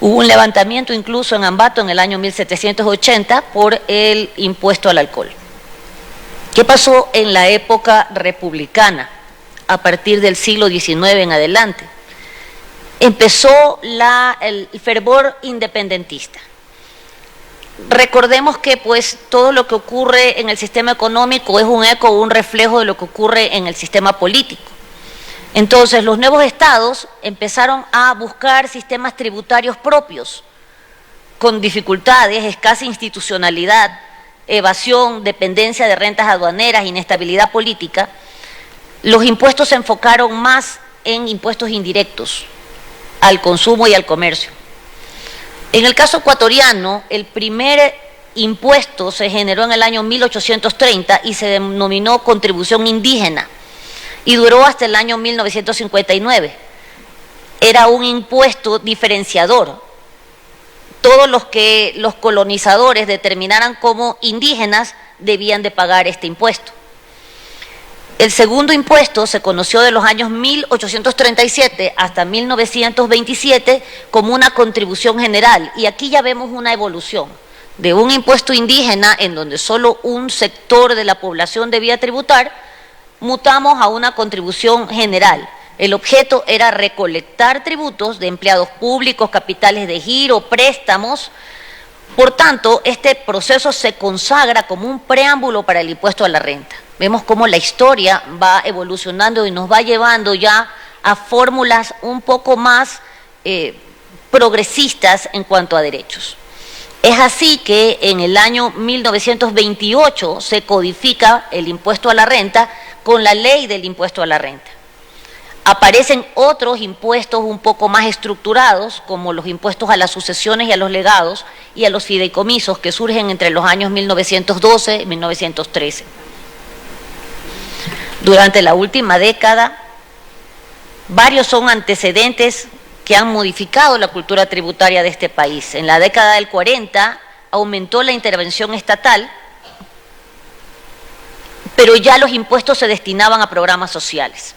Hubo un levantamiento incluso en Ambato en el año 1780 por el impuesto al alcohol. ¿Qué pasó en la época republicana, a partir del siglo XIX en adelante? Empezó el fervor independentista. Recordemos que pues todo lo que ocurre en el sistema económico es un eco o un reflejo de lo que ocurre en el sistema político. Entonces los nuevos estados empezaron a buscar sistemas tributarios propios, con dificultades, escasa institucionalidad, evasión, dependencia de rentas aduaneras, inestabilidad política. Los impuestos se enfocaron más en impuestos indirectos, al consumo y al comercio. En el caso ecuatoriano, el primer impuesto se generó en el año 1830 y se denominó contribución indígena y duró hasta el año 1959. Era un impuesto diferenciador. Todos los que los colonizadores determinaran como indígenas debían de pagar este impuesto. El segundo impuesto se conoció de los años 1837 hasta 1927 como una contribución general, y aquí ya vemos una evolución de un impuesto indígena en donde solo un sector de la población debía tributar, mutamos a una contribución general. El objeto era recolectar tributos de empleados públicos, capitales de giro, préstamos. Por tanto, este proceso se consagra como un preámbulo para el impuesto a la renta. Vemos cómo la historia va evolucionando y nos va llevando ya a fórmulas un poco más progresistas en cuanto a derechos. Es así que en el año 1928 se codifica el impuesto a la renta con la ley del impuesto a la renta. Aparecen otros impuestos un poco más estructurados, como los impuestos a las sucesiones y a los legados y a los fideicomisos, que surgen entre los años 1912 y 1913. Durante la última década, varios son antecedentes que han modificado la cultura tributaria de este país. En la década del 40 aumentó la intervención estatal, pero ya los impuestos se destinaban a programas sociales.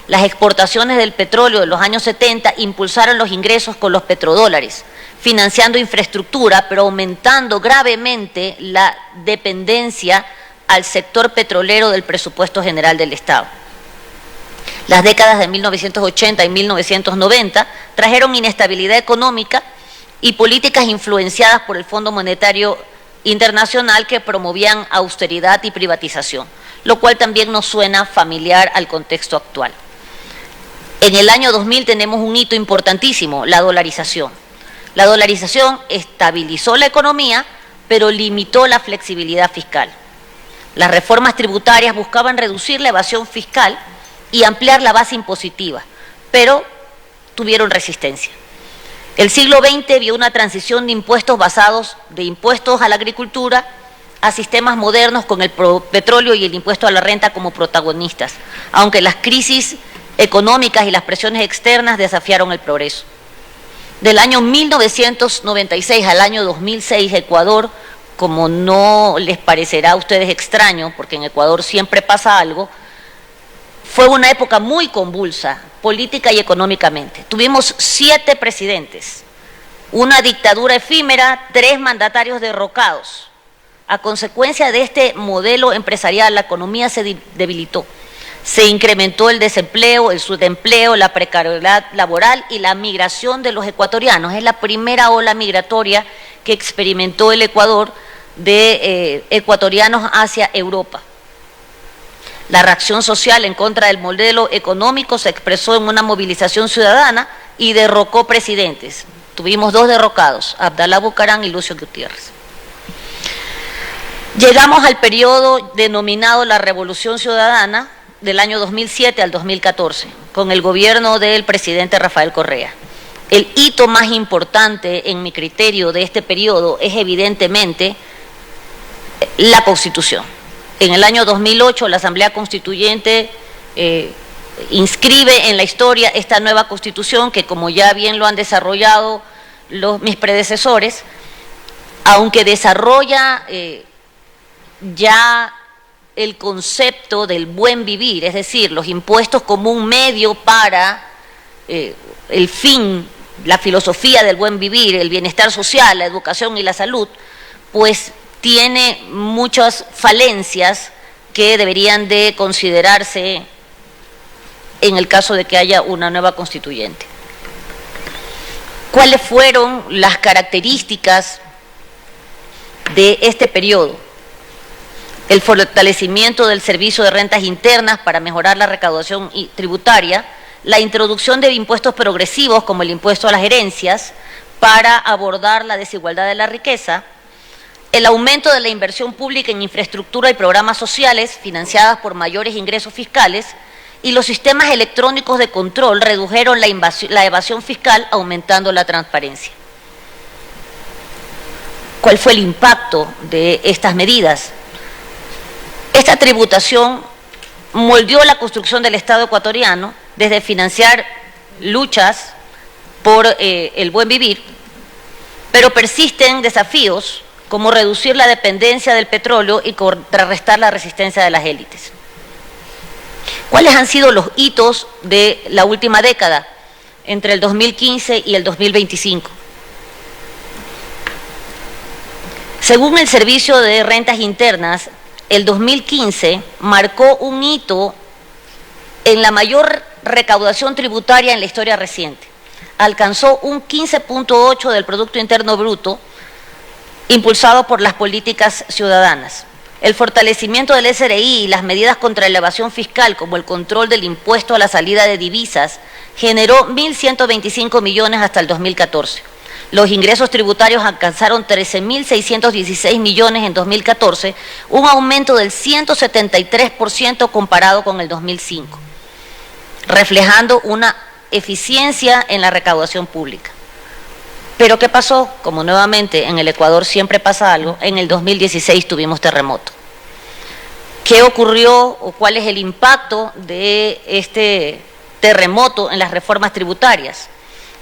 Las exportaciones del petróleo de los años 70 impulsaron los ingresos con los petrodólares, financiando infraestructura, pero aumentando gravemente la dependencia al sector petrolero del presupuesto general del Estado. Las décadas de 1980 y 1990 trajeron inestabilidad económica y políticas influenciadas por el Fondo Monetario Internacional que promovían austeridad y privatización, lo cual también nos suena familiar al contexto actual. En el año 2000 tenemos un hito importantísimo, la dolarización. La dolarización estabilizó la economía, pero limitó la flexibilidad fiscal. Las reformas tributarias buscaban reducir la evasión fiscal y ampliar la base impositiva, pero tuvieron resistencia. El siglo XX vio una transición de impuestos basados de impuestos a la agricultura a sistemas modernos con el petróleo y el impuesto a la renta como protagonistas, aunque las crisis económicas y las presiones externas desafiaron el progreso. Del año 1996 al año 2006, Ecuador, como no les parecerá a ustedes extraño, porque en Ecuador siempre pasa algo, fue una época muy convulsa, política y económicamente. Tuvimos 7 presidentes, una dictadura efímera, 3 mandatarios derrocados. A consecuencia de este modelo empresarial, la economía se debilitó. Se incrementó el desempleo, el subempleo, la precariedad laboral y la migración de los ecuatorianos. Es la primera ola migratoria que experimentó el Ecuador de ecuatorianos hacia Europa. La reacción social en contra del modelo económico se expresó en una movilización ciudadana y derrocó presidentes. Tuvimos 2 derrocados, Abdalá Bucaram y Lucio Gutiérrez. Llegamos al periodo denominado la Revolución Ciudadana, del año 2007 al 2014, con el gobierno del presidente Rafael Correa. El hito más importante, en mi criterio, de este periodo es evidentemente la Constitución. En el año 2008, la Asamblea Constituyente inscribe en la historia esta nueva Constitución que, como ya bien lo han desarrollado mis predecesores, aunque desarrolla ya el concepto del buen vivir, es decir, los impuestos como un medio para el fin la filosofía del buen vivir, el bienestar social, la educación y la salud, pues tiene muchas falencias que deberían de considerarse en el caso de que haya una nueva constituyente. ¿Cuáles fueron las características de este periodo? El fortalecimiento del servicio de rentas internas para mejorar la recaudación tributaria, la introducción de impuestos progresivos como el impuesto a las herencias para abordar la desigualdad de la riqueza, el aumento de la inversión pública en infraestructura y programas sociales financiadas por mayores ingresos fiscales, y los sistemas electrónicos de control redujeron la evasión fiscal, aumentando la transparencia. ¿Cuál fue el impacto de estas medidas? Esta tributación moldeó la construcción del Estado ecuatoriano, desde financiar luchas por el buen vivir, pero persisten desafíos como reducir la dependencia del petróleo y contrarrestar la resistencia de las élites. ¿Cuáles han sido los hitos de la última década, entre el 2015 y el 2025? Según el Servicio de Rentas Internas, el 2015 marcó un hito en la mayor recaudación tributaria en la historia reciente. Alcanzó un 15.8% del Producto Interno Bruto, impulsado por las políticas ciudadanas. El fortalecimiento del SRI y las medidas contra la evasión fiscal, como el control del impuesto a la salida de divisas, generó 1.125 millones hasta el 2014. Los ingresos tributarios alcanzaron 13.616 millones en 2014, un aumento del 173% comparado con el 2005, reflejando una eficiencia en la recaudación pública. Pero ¿qué pasó? Como nuevamente en el Ecuador siempre pasa algo, en el 2016 tuvimos terremoto. ¿Qué ocurrió o cuál es el impacto de este terremoto en las reformas tributarias?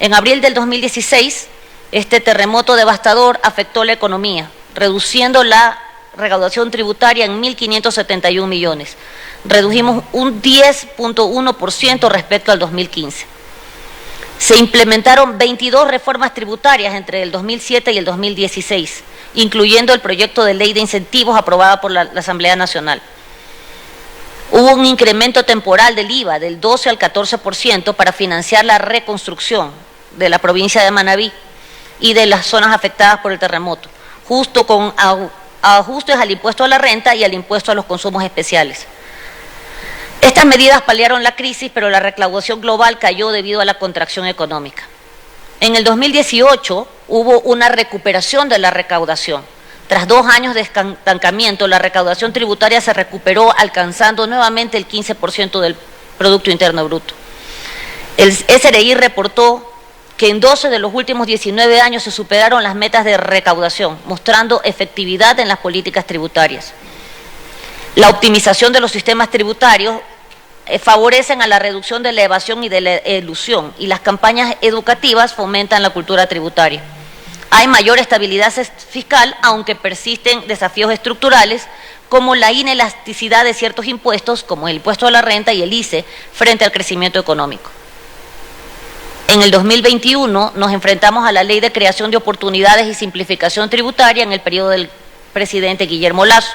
En abril del 2016, este terremoto devastador afectó la economía, reduciendo la recaudación tributaria en 1.571 millones. Redujimos un 10.1% respecto al 2015. Se implementaron 22 reformas tributarias entre el 2007 y el 2016, incluyendo el proyecto de ley de incentivos aprobada por la Asamblea Nacional. Hubo un incremento temporal del IVA del 12 al 14% para financiar la reconstrucción de la provincia de Manabí y de las zonas afectadas por el terremoto, justo con ajustes al impuesto a la renta y al impuesto a los consumos especiales. Estas medidas paliaron la crisis, pero la recaudación global cayó debido a la contracción económica. En el 2018 hubo una recuperación de la recaudación. Tras 2 años de estancamiento, la recaudación tributaria se recuperó, alcanzando nuevamente el 15% del Producto Interno Bruto. El SRI reportó que en 12 de los últimos 19 años se superaron las metas de recaudación, mostrando efectividad en las políticas tributarias. La optimización de los sistemas tributarios favorecen a la reducción de la evasión y de la elusión, y las campañas educativas fomentan la cultura tributaria. Hay mayor estabilidad fiscal, aunque persisten desafíos estructurales, como la inelasticidad de ciertos impuestos, como el impuesto a la renta y el ICE, frente al crecimiento económico. En el 2021 nos enfrentamos a la Ley de Creación de Oportunidades y Simplificación Tributaria en el periodo del presidente Guillermo Lasso.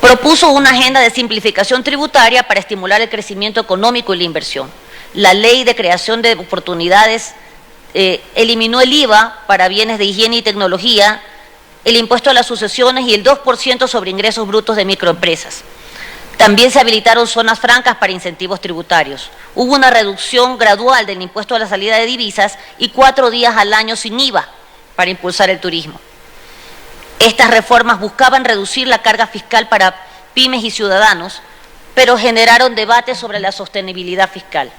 Propuso una agenda de simplificación tributaria para estimular el crecimiento económico y la inversión. La Ley de Creación de Oportunidades eliminó el IVA para bienes de higiene y tecnología, el impuesto a las sucesiones y el 2% sobre ingresos brutos de microempresas. También se habilitaron zonas francas para incentivos tributarios. Hubo una reducción gradual del impuesto a la salida de divisas y 4 días al año sin IVA para impulsar el turismo. Estas reformas buscaban reducir la carga fiscal para pymes y ciudadanos, pero generaron debates sobre la sostenibilidad fiscal.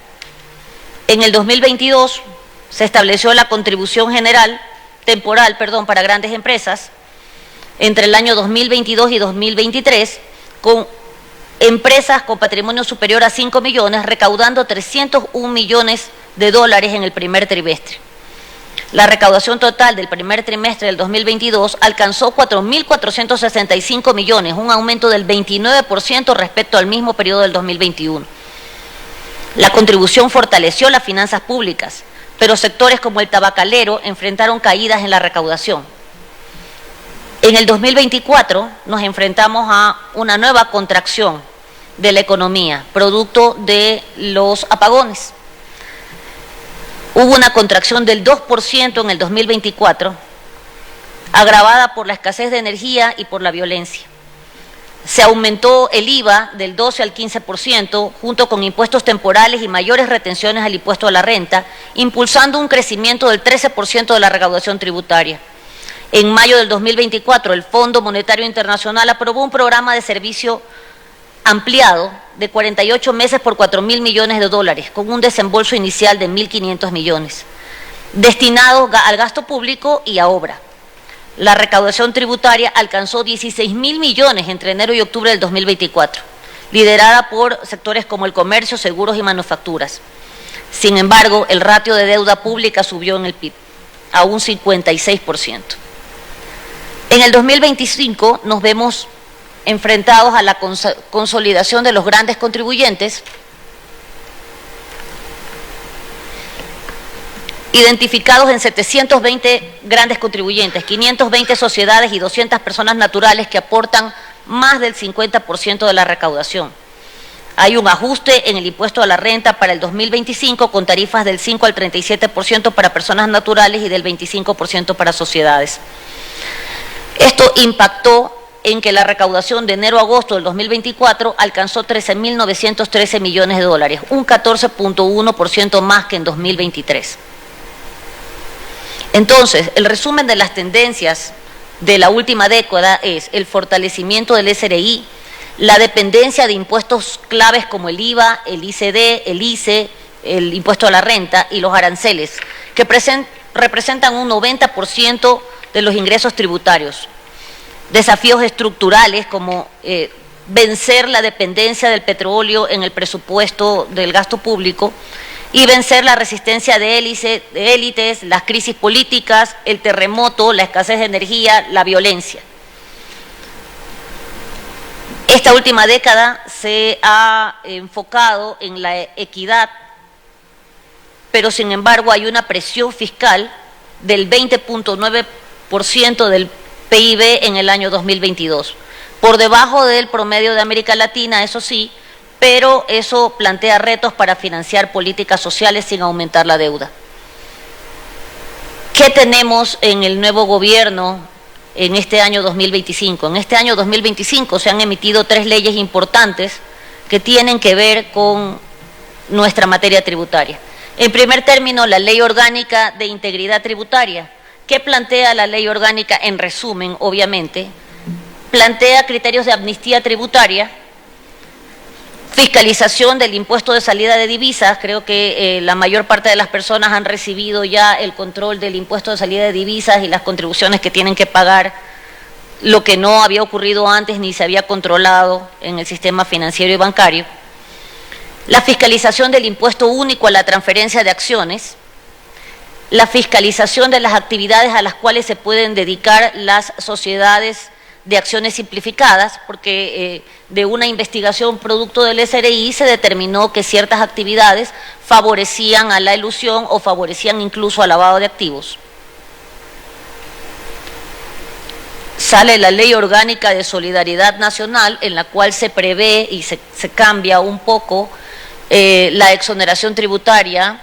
En el 2022 se estableció la contribución temporal para grandes empresas entre el año 2022 y 2023, con empresas con patrimonio superior a 5 millones, recaudando 301 millones de dólares en el primer trimestre. La recaudación total del primer trimestre del 2022 alcanzó 4.465 millones, un aumento del 29% respecto al mismo periodo del 2021. La contribución fortaleció las finanzas públicas, pero sectores como el tabacalero enfrentaron caídas en la recaudación. En el 2024 nos enfrentamos a una nueva contracción de la economía, producto de los apagones. Hubo una contracción del 2% en el 2024, agravada por la escasez de energía y por la violencia. Se aumentó el IVA del 12 al 15%, junto con impuestos temporales y mayores retenciones al impuesto a la renta, impulsando un crecimiento del 13% de la recaudación tributaria. En mayo del 2024, el Fondo Monetario Internacional aprobó un programa de servicio ampliado de 48 meses por 4.000 millones de dólares, con un desembolso inicial de 1.500 millones, destinados al gasto público y a obra. La recaudación tributaria alcanzó 16.000 millones entre enero y octubre del 2024, liderada por sectores como el comercio, seguros y manufacturas. Sin embargo, el ratio de deuda pública subió en el PIB a un 56%. En el 2025 nos vemos enfrentados a la consolidación de los grandes contribuyentes, identificados en 720 grandes contribuyentes, 520 sociedades y 200 personas naturales que aportan más del 50% de la recaudación. Hay un ajuste en el impuesto a la renta para el 2025 con tarifas del 5 al 37% para personas naturales y del 25% para sociedades. Esto impactó en que la recaudación de enero a agosto del 2024 alcanzó 13.913 millones de dólares, un 14.1% más que en 2023. Entonces, el resumen de las tendencias de la última década es el fortalecimiento del SRI, la dependencia de impuestos claves como el IVA, el ICD, el ICE, el impuesto a la renta y los aranceles, que representan un 90% de los ingresos tributarios. Desafíos estructurales como vencer la dependencia del petróleo en el presupuesto del gasto público y vencer la resistencia de élites, las crisis políticas, el terremoto, la escasez de energía, la violencia. Esta última década se ha enfocado en la equidad, pero sin embargo hay una presión fiscal del 20.9% del PIB en el año 2022, por debajo del promedio de América Latina, eso sí, pero eso plantea retos para financiar políticas sociales sin aumentar la deuda. ¿Qué tenemos en el nuevo gobierno en este año 2025? En este año 2025 se han emitido 3 leyes importantes que tienen que ver con nuestra materia tributaria. En primer término, la Ley Orgánica de Integridad Tributaria. ¿Qué plantea la Ley Orgánica? En resumen, obviamente, plantea criterios de amnistía tributaria, fiscalización del impuesto de salida de divisas. Creo que la mayor parte de las personas han recibido ya el control del impuesto de salida de divisas y las contribuciones que tienen que pagar, lo que no había ocurrido antes ni se había controlado en el sistema financiero y bancario. La fiscalización del impuesto único a la transferencia de acciones, la fiscalización de las actividades a las cuales se pueden dedicar las sociedades de acciones simplificadas, porque de una investigación producto del SRI se determinó que ciertas actividades favorecían a la elusión o favorecían incluso al lavado de activos. Sale la Ley Orgánica de Solidaridad Nacional, en la cual se prevé y se cambia un poco la exoneración tributaria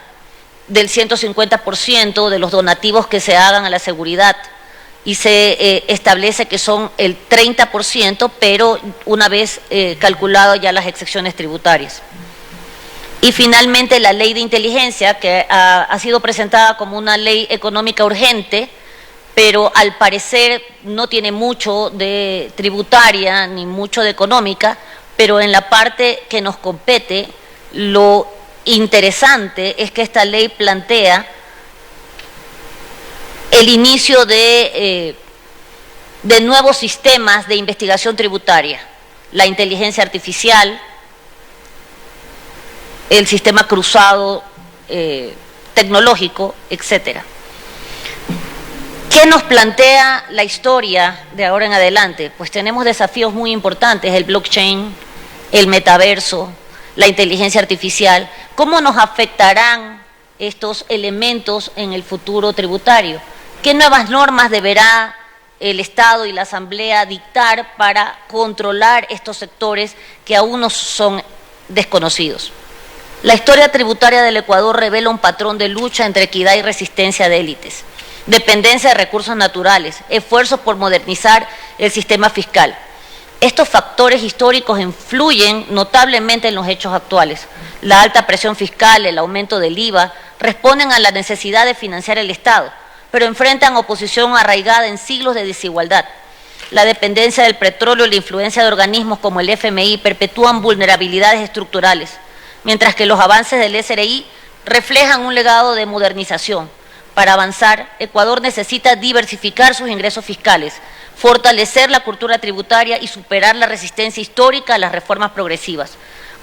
del 150% de los donativos que se hagan a la seguridad, y se establece que son el 30%, pero una vez calculado ya las excepciones tributarias. Y finalmente la Ley de Inteligencia, que ha sido presentada como una ley económica urgente, pero al parecer no tiene mucho de tributaria ni mucho de económica, pero en la parte que nos compete, lo interesante es que esta ley plantea el inicio de nuevos sistemas de investigación tributaria, la inteligencia artificial, el sistema cruzado tecnológico, etcétera. ¿Qué nos plantea la historia de ahora en adelante? Pues tenemos desafíos muy importantes, el blockchain, el metaverso, la inteligencia artificial, ¿cómo nos afectarán estos elementos en el futuro tributario? ¿Qué nuevas normas deberá el Estado y la Asamblea dictar para controlar estos sectores que aún no son desconocidos? La historia tributaria del Ecuador revela un patrón de lucha entre equidad y resistencia de élites, dependencia de recursos naturales, esfuerzos por modernizar el sistema fiscal. Estos factores históricos influyen notablemente en los hechos actuales. La alta presión fiscal, el aumento del IVA, responden a la necesidad de financiar el Estado, pero enfrentan oposición arraigada en siglos de desigualdad. La dependencia del petróleo y la influencia de organismos como el FMI perpetúan vulnerabilidades estructurales, mientras que los avances del SRI reflejan un legado de modernización. Para avanzar, Ecuador necesita diversificar sus ingresos fiscales, fortalecer la cultura tributaria y superar la resistencia histórica a las reformas progresivas,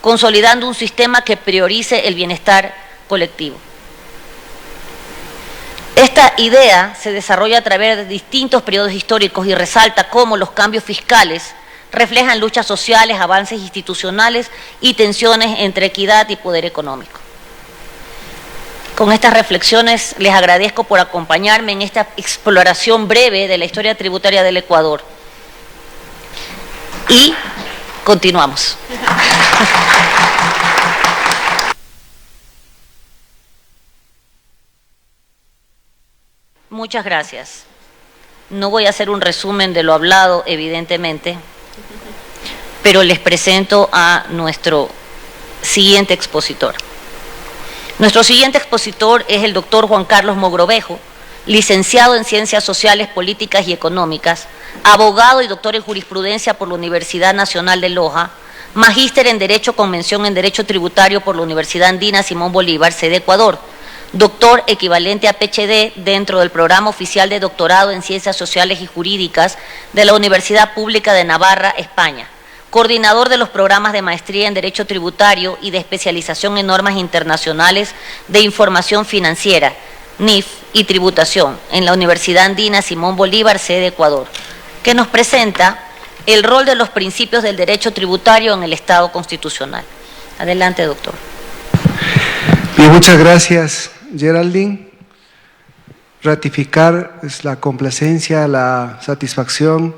consolidando un sistema que priorice el bienestar colectivo. Esta idea se desarrolla a través de distintos periodos históricos y resalta cómo los cambios fiscales reflejan luchas sociales, avances institucionales y tensiones entre equidad y poder económico. Con estas reflexiones les agradezco por acompañarme en esta exploración breve de la historia tributaria del Ecuador. Y continuamos. Muchas gracias. No voy a hacer un resumen de lo hablado, evidentemente, pero les presento a nuestro siguiente expositor. Nuestro siguiente expositor es el doctor Juan Carlos Mogrovejo, licenciado en Ciencias Sociales, Políticas y Económicas, abogado y doctor en Jurisprudencia por la Universidad Nacional de Loja, magíster en Derecho con mención en Derecho Tributario por la Universidad Andina Simón Bolívar, sede Ecuador, doctor equivalente a PhD dentro del Programa Oficial de Doctorado en Ciencias Sociales y Jurídicas de la Universidad Pública de Navarra, España, coordinador de los programas de maestría en Derecho Tributario y de especialización en normas internacionales de información financiera, NIF y tributación, en la Universidad Andina Simón Bolívar, sede Ecuador, que nos presenta el rol de los principios del derecho tributario en el Estado constitucional. Adelante, doctor. Bien, muchas gracias, Geraldine. Ratificar es la complacencia, la satisfacción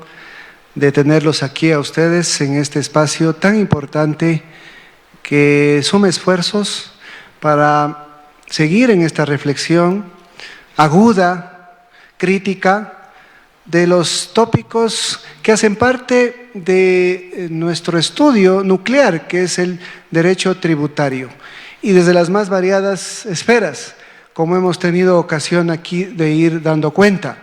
de tenerlos aquí a ustedes en este espacio tan importante que suma esfuerzos para seguir en esta reflexión aguda, crítica, de los tópicos que hacen parte de nuestro estudio nuclear, que es el derecho tributario, y desde las más variadas esferas, como hemos tenido ocasión aquí de ir dando cuenta.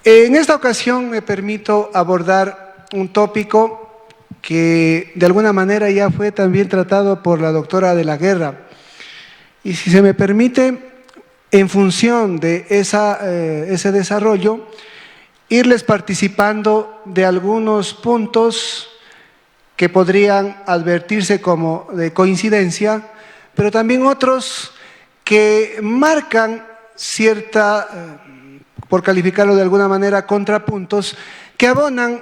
En esta ocasión me permito abordar un tópico que de alguna manera ya fue también tratado por la doctora de la Guerra. Y si se me permite, en función de ese desarrollo, irles participando de algunos puntos que podrían advertirse como de coincidencia, pero también otros que marcan cierta, por calificarlo de alguna manera, contrapuntos que abonan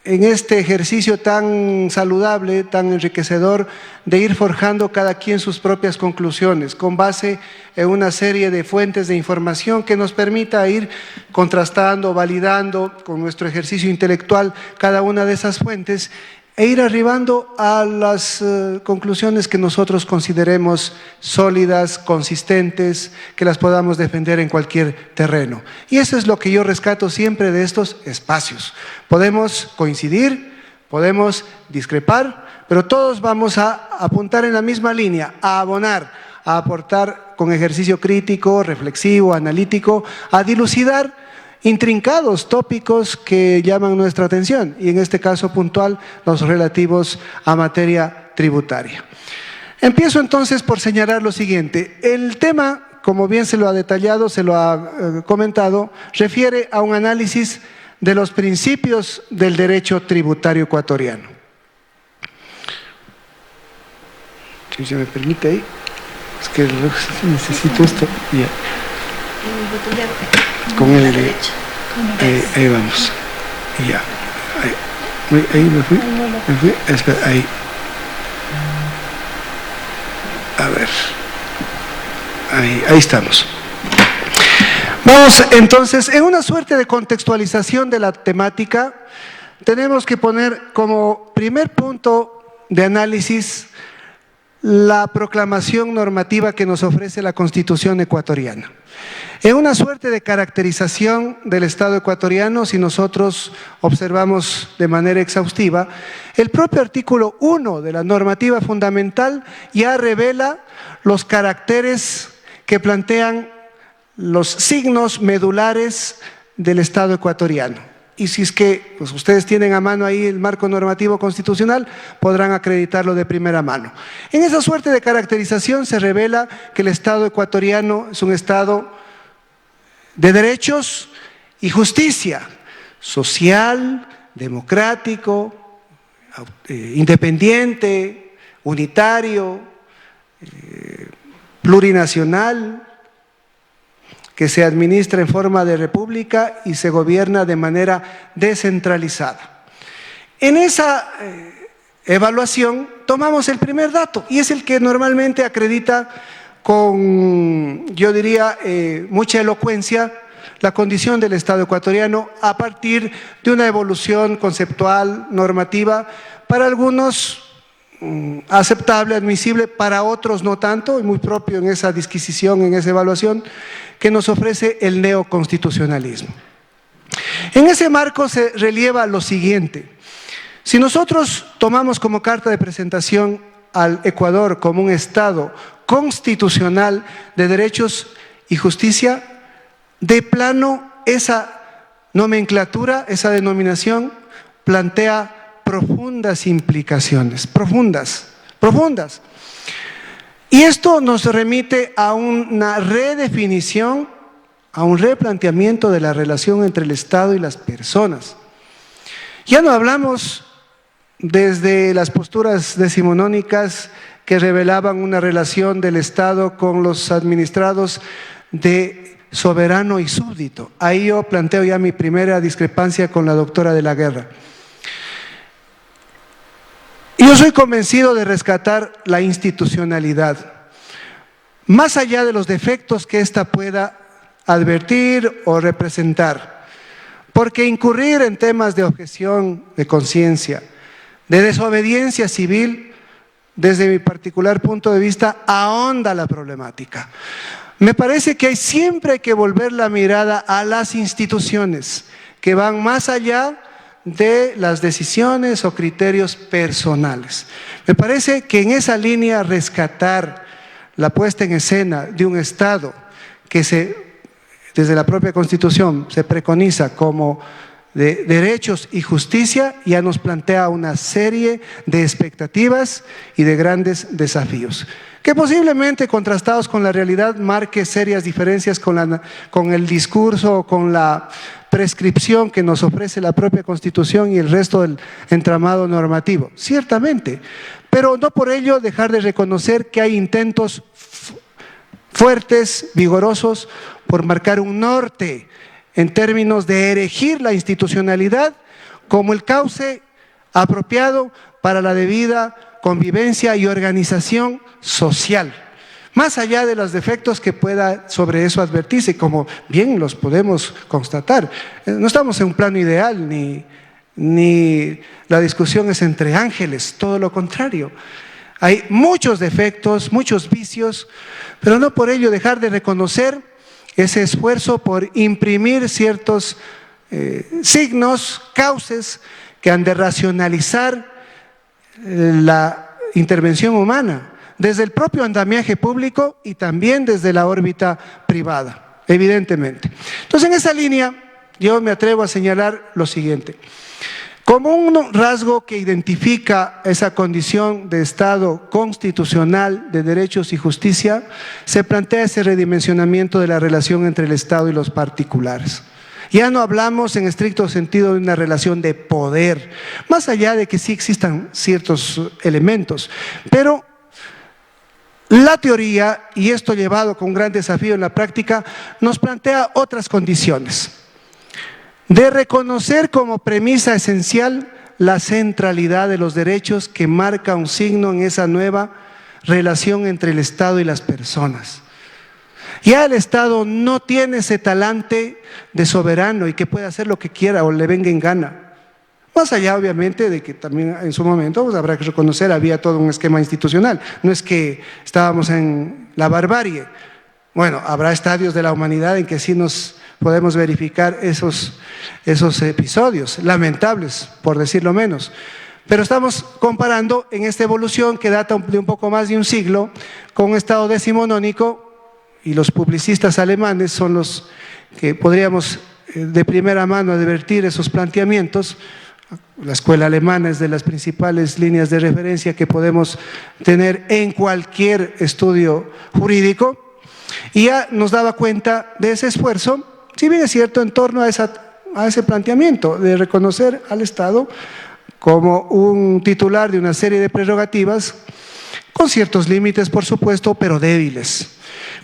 en este ejercicio tan saludable, tan enriquecedor, de ir forjando cada quien sus propias conclusiones, con base en una serie de fuentes de información que nos permita ir contrastando, validando con nuestro ejercicio intelectual cada una de esas fuentes e ir arribando a las conclusiones que nosotros consideremos sólidas, consistentes, que las podamos defender en cualquier terreno. Y eso es lo que yo rescato siempre de estos espacios. Podemos coincidir, podemos discrepar, pero todos vamos a apuntar en la misma línea, a abonar, a aportar con ejercicio crítico, reflexivo, analítico, a dilucidar intrincados tópicos que llaman nuestra atención, y en este caso puntual, los relativos a materia tributaria. Empiezo entonces por señalar lo siguiente. El tema, como bien se lo ha detallado, se lo ha comentado, refiere a un análisis de los principios del derecho tributario ecuatoriano. Si se me permite ahí, es que necesito esto. Ya. Con el ahí vamos. Ya. Ahí me fui. Espera, ahí. ver. Ahí estamos. Vamos entonces, en una suerte de contextualización de la temática, tenemos que poner como primer punto de análisis la proclamación normativa que nos ofrece la Constitución ecuatoriana. En una suerte de caracterización del Estado ecuatoriano, si nosotros observamos de manera exhaustiva, el propio artículo 1 de la normativa fundamental ya revela los caracteres que plantean los signos medulares del Estado ecuatoriano. Y si es que pues, ustedes tienen a mano ahí el marco normativo constitucional, podrán acreditarlo de primera mano. En esa suerte de caracterización se revela que el Estado ecuatoriano es un Estado de derechos y justicia, social, democrático, independiente, unitario, plurinacional, que se administra en forma de república y se gobierna de manera descentralizada. En esa evaluación tomamos el primer dato y es el que normalmente acredita con, yo diría, mucha elocuencia la condición del Estado ecuatoriano a partir de una evolución conceptual, normativa, para algunos aceptable, admisible, para otros no tanto, y muy propio en esa disquisición, en esa evaluación, que nos ofrece el neoconstitucionalismo. En ese marco se relieva lo siguiente. Si nosotros tomamos como carta de presentación al Ecuador como un Estado constitucional de derechos y justicia, de plano esa nomenclatura, esa denominación, plantea profundas implicaciones, profundas. Y esto nos remite a una redefinición, a un replanteamiento de la relación entre el Estado y las personas. Ya no hablamos desde las posturas decimonónicas que revelaban una relación del Estado con los administrados de soberano y súbdito. Ahí yo planteo ya mi primera discrepancia con la doctora de la Guerra. Yo soy convencido de rescatar la institucionalidad, más allá de los defectos que ésta pueda advertir o representar, porque incurrir en temas de objeción de conciencia, de desobediencia civil, desde mi particular punto de vista, ahonda la problemática. Me parece que siempre hay que volver la mirada a las instituciones que van más allá de las decisiones o criterios personales. Me parece que en esa línea rescatar la puesta en escena de un Estado que desde la propia Constitución se preconiza como de derechos y justicia, ya nos plantea una serie de expectativas y de grandes desafíos, que posiblemente contrastados con la realidad marque serias diferencias con el discurso o con la prescripción que nos ofrece la propia Constitución y el resto del entramado normativo, ciertamente, pero no por ello dejar de reconocer que hay intentos fuertes, vigorosos, por marcar un norte en términos de erigir la institucionalidad como el cauce apropiado para la debida convivencia y organización social, más allá de los defectos que pueda sobre eso advertirse, como bien los podemos constatar. No estamos en un plano ideal, ni la discusión es entre ángeles, todo lo contrario. Hay muchos defectos, muchos vicios, pero no por ello dejar de reconocer ese esfuerzo por imprimir ciertos signos, cauces que han de racionalizar la intervención humana desde el propio andamiaje público y también desde la órbita privada, evidentemente. Entonces, en esa línea, yo me atrevo a señalar lo siguiente. Como un rasgo que identifica esa condición de Estado constitucional de derechos y justicia, se plantea ese redimensionamiento de la relación entre el Estado y los particulares. Ya no hablamos en estricto sentido de una relación de poder, más allá de que sí existan ciertos elementos, pero la teoría, y esto llevado con un gran desafío en la práctica, nos plantea otras condiciones. De reconocer como premisa esencial la centralidad de los derechos que marca un signo en esa nueva relación entre el Estado y las personas. Ya el Estado no tiene ese talante de soberano y que puede hacer lo que quiera o le venga en gana. Más allá, obviamente, de que también en su momento, pues, habrá que reconocer, había todo un esquema institucional. No es que estábamos en la barbarie. Bueno, habrá estadios de la humanidad en que sí nos podemos verificar esos episodios, lamentables, por decirlo menos. Pero estamos comparando en esta evolución que data de un poco más de un siglo con un Estado decimonónico, y los publicistas alemanes son los que podríamos de primera mano advertir esos planteamientos. La escuela alemana es de las principales líneas de referencia que podemos tener en cualquier estudio jurídico, y ya nos daba cuenta de ese esfuerzo, si bien es cierto, en torno a ese planteamiento de reconocer al Estado como un titular de una serie de prerrogativas, con ciertos límites, por supuesto, pero débiles.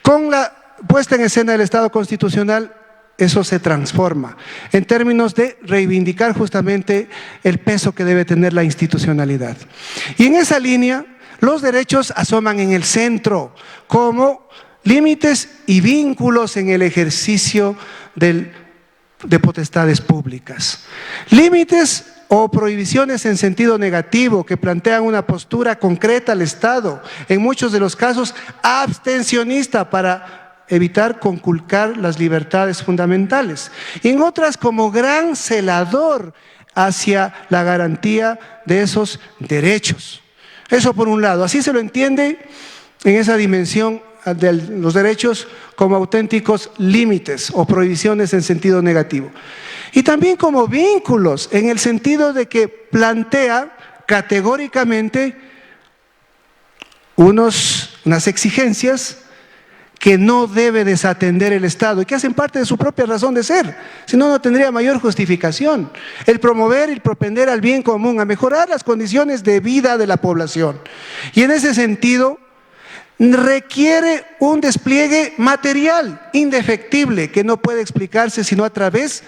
Con la puesta en escena del Estado constitucional, eso se transforma en términos de reivindicar justamente el peso que debe tener la institucionalidad. Y en esa línea, los derechos asoman en el centro como límites y vínculos en el ejercicio de potestades públicas. Límites o prohibiciones en sentido negativo que plantean una postura concreta al Estado, en muchos de los casos abstencionista para evitar conculcar las libertades fundamentales, y en otras como gran celador hacia la garantía de esos derechos. Eso por un lado, así se lo entiende en esa dimensión de los derechos como auténticos límites o prohibiciones en sentido negativo. Y también como vínculos, en el sentido de que plantea categóricamente unas exigencias que no debe desatender el Estado y que hacen parte de su propia razón de ser, si no, no tendría mayor justificación. El promover y propender al bien común, a mejorar las condiciones de vida de la población. Y en ese sentido, requiere un despliegue material indefectible que no puede explicarse sino a través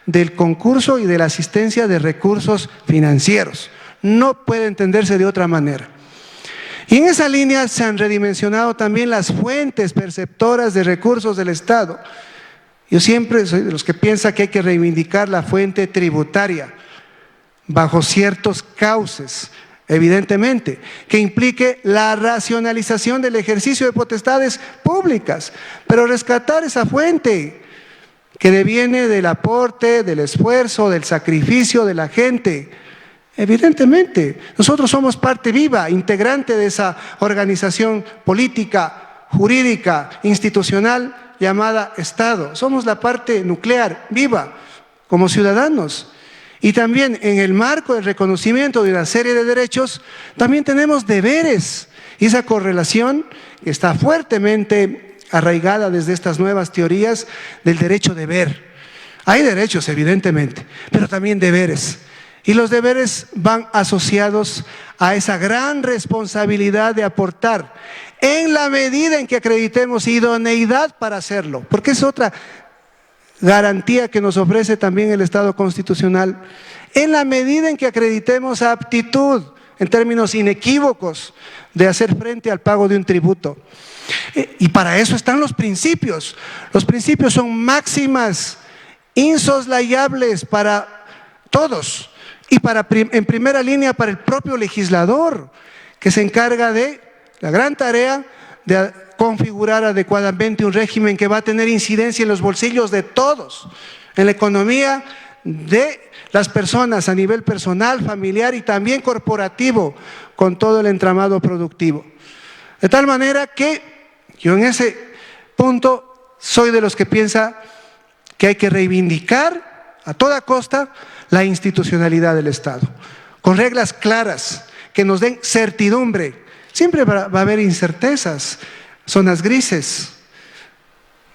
del concurso y de la asistencia de recursos financieros. No puede entenderse de otra manera. Y en esa línea se han redimensionado también las fuentes perceptoras de recursos del Estado. Yo siempre soy de los que piensa que hay que reivindicar la fuente tributaria bajo ciertos cauces, evidentemente, que implique la racionalización del ejercicio de potestades públicas, pero rescatar esa fuente que deviene del aporte, del esfuerzo, del sacrificio de la gente. Evidentemente, nosotros somos parte viva, integrante de esa organización política, jurídica, institucional llamada Estado. Somos la parte nuclear, viva, como ciudadanos. Y también en el marco del reconocimiento de una serie de derechos, también tenemos deberes. Y esa correlación está fuertemente arraigada desde estas nuevas teorías del derecho de ver. Hay derechos, evidentemente, pero también deberes. Y los deberes van asociados a esa gran responsabilidad de aportar en la medida en que acreditemos idoneidad para hacerlo, porque es otra garantía que nos ofrece también el Estado constitucional, en la medida en que acreditemos aptitud en términos inequívocos de hacer frente al pago de un tributo. Y para eso están los principios. Los principios son máximas insoslayables para todos y en primera línea para el propio legislador, que se encarga de la gran tarea de configurar adecuadamente un régimen que va a tener incidencia en los bolsillos de todos, en la economía de las personas a nivel personal, familiar y también corporativo, con todo el entramado productivo. De tal manera que yo en ese punto soy de los que piensa que hay que reivindicar a toda costa la institucionalidad del Estado, con reglas claras que nos den certidumbre. Siempre va a haber incertezas, zonas grises,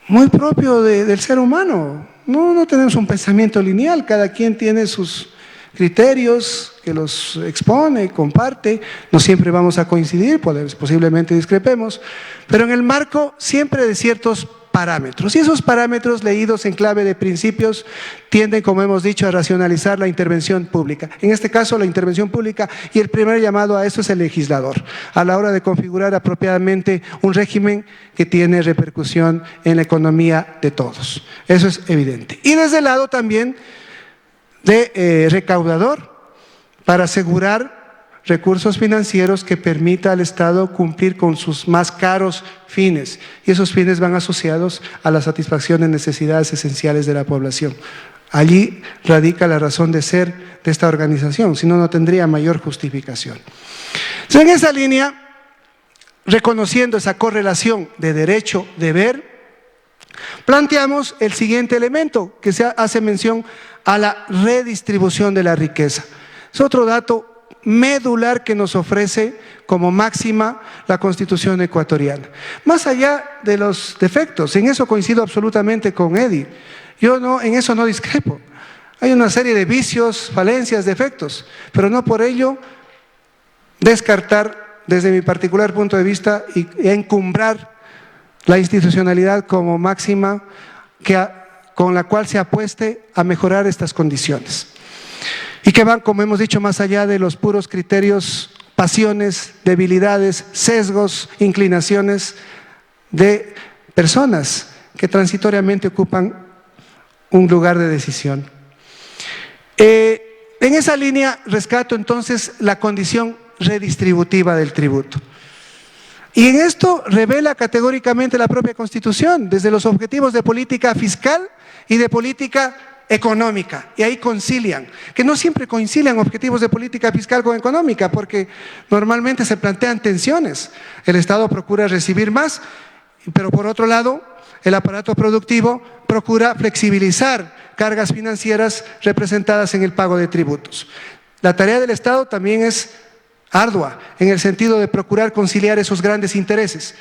muy propio del ser humano. No tenemos un pensamiento lineal, cada quien tiene sus criterios que los expone, comparte, no siempre vamos a coincidir, posiblemente discrepemos, pero en el marco siempre de ciertos parámetros. Y esos parámetros, leídos en clave de principios, tienden, como hemos dicho, a racionalizar la intervención pública. En este caso, la intervención pública, y el primer llamado a eso es el legislador, a la hora de configurar apropiadamente un régimen que tiene repercusión en la economía de todos. Eso es evidente. Y desde el lado también de recaudador, para asegurar recursos financieros que permita al Estado cumplir con sus más caros fines. Y esos fines van asociados a la satisfacción de necesidades esenciales de la población. Allí radica la razón de ser de esta organización, si no, no tendría mayor justificación. Entonces, en esa línea, reconociendo esa correlación de derecho-deber, planteamos el siguiente elemento, que se hace mención a la redistribución de la riqueza. Es otro dato medular que nos ofrece como máxima la Constitución ecuatoriana. Más allá de los defectos, en eso coincido absolutamente con Eddie, en eso no discrepo. Hay una serie de vicios, falencias, defectos, pero no por ello descartar desde mi particular punto de vista y encumbrar la institucionalidad como máxima con la cual se apueste a mejorar estas condiciones. Y que van, como hemos dicho, más allá de los puros criterios, pasiones, debilidades, sesgos, inclinaciones de personas que transitoriamente ocupan un lugar de decisión. En esa línea rescato entonces la condición redistributiva del tributo. Y en esto revela categóricamente la propia Constitución, desde los objetivos de política fiscal y de política económica, y ahí concilian, que no siempre coinciden objetivos de política fiscal con económica, porque normalmente se plantean tensiones. El Estado procura recibir más, pero por otro lado, el aparato productivo procura flexibilizar cargas financieras representadas en el pago de tributos. La tarea del Estado también es ardua, en el sentido de procurar conciliar esos grandes intereses,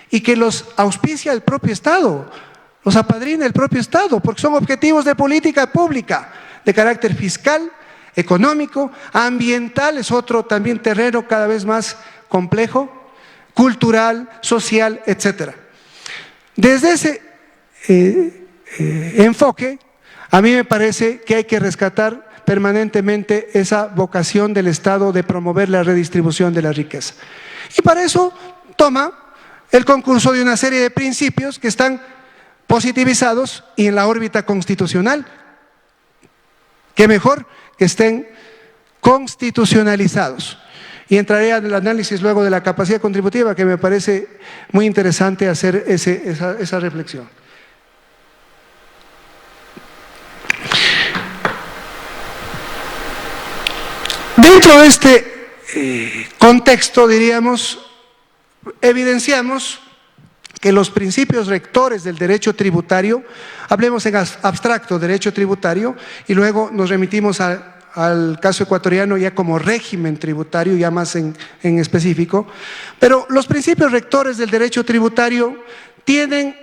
y que los auspicia el propio Estado, los apadrina el propio Estado, porque son objetivos de política pública, de carácter fiscal, económico, ambiental, es otro también terreno cada vez más complejo, cultural, social, etc. Desde ese enfoque, a mí me parece que hay que rescatar permanentemente esa vocación del Estado de promover la redistribución de la riqueza. Y para eso toma el concurso de una serie de principios que están positivizados y en la órbita constitucional. Qué mejor que estén constitucionalizados. Y entraré al análisis luego de la capacidad contributiva, que me parece muy interesante hacer esa reflexión. Dentro de este contexto, diríamos, evidenciamos que los principios rectores del derecho tributario, hablemos en abstracto, derecho tributario, y luego nos remitimos al caso ecuatoriano ya como régimen tributario, ya más en específico, pero los principios rectores del derecho tributario tienen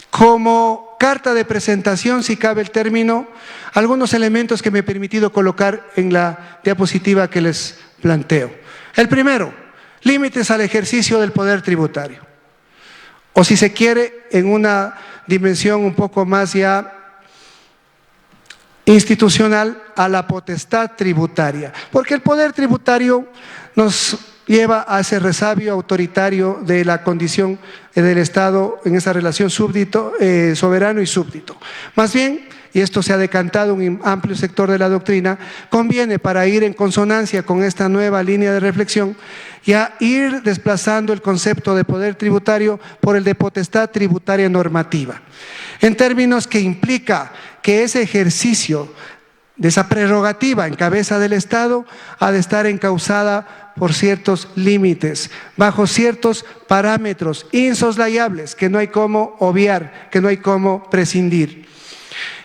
como carta de presentación, si cabe el término, algunos elementos que me he permitido colocar en la diapositiva que les planteo. El primero, límites al ejercicio del poder tributario. O si se quiere, en una dimensión un poco más ya institucional, a la potestad tributaria. Porque el poder tributario nos lleva a ese resabio autoritario de la condición del Estado en esa relación soberano y súbdito. Más bien, y esto se ha decantado en un amplio sector de la doctrina, conviene, para ir en consonancia con esta nueva línea de reflexión, ya ir desplazando el concepto de poder tributario por el de potestad tributaria normativa, en términos que implica que ese ejercicio de esa prerrogativa en cabeza del Estado ha de estar encauzada por ciertos límites, bajo ciertos parámetros insoslayables que no hay cómo obviar, que no hay cómo prescindir.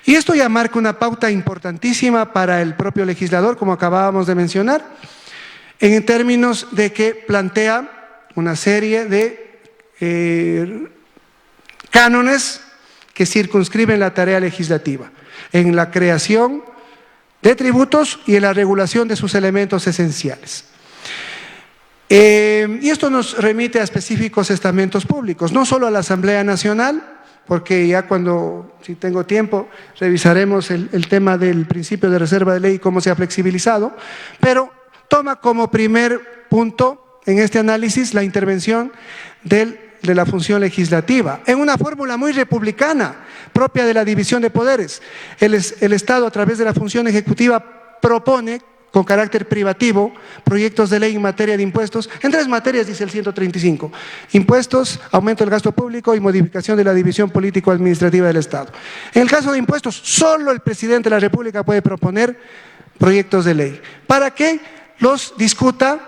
Y esto ya marca una pauta importantísima para el propio legislador, como acabábamos de mencionar, en términos de que plantea una serie de cánones que circunscriben la tarea legislativa en la creación de tributos y en la regulación de sus elementos esenciales. Y esto nos remite a específicos estamentos públicos, no solo a la Asamblea Nacional, porque ya cuando, si tengo tiempo, revisaremos el tema del principio de reserva de ley y cómo se ha flexibilizado, pero toma como primer punto en este análisis la intervención de la función legislativa, en una fórmula muy republicana, propia de la división de poderes. El Estado, a través de la función ejecutiva, propone con carácter privativo, proyectos de ley en materia de impuestos, en 3 materias, dice el 135, impuestos, aumento del gasto público y modificación de la división político-administrativa del Estado. En el caso de impuestos, solo el presidente de la República puede proponer proyectos de ley, para que los discuta,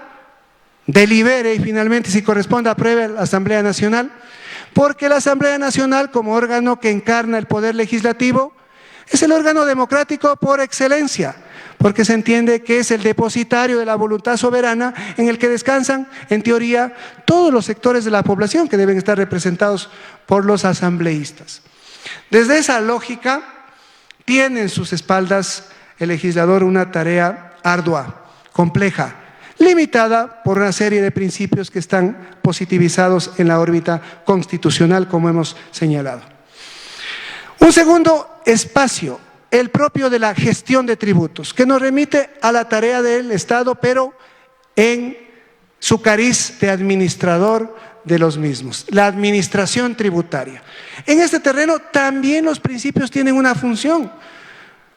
delibere y finalmente, si corresponde, apruebe la Asamblea Nacional, porque la Asamblea Nacional, como órgano que encarna el poder legislativo, es el órgano democrático por excelencia, porque se entiende que es el depositario de la voluntad soberana en el que descansan, en teoría, todos los sectores de la población que deben estar representados por los asambleístas. Desde esa lógica, tiene en sus espaldas el legislador una tarea ardua, compleja, limitada por una serie de principios que están positivizados en la órbita constitucional, como hemos señalado. Un segundo espacio, el propio de la gestión de tributos, que nos remite a la tarea del Estado, pero en su cariz de administrador de los mismos, la administración tributaria. En este terreno también los principios tienen una función.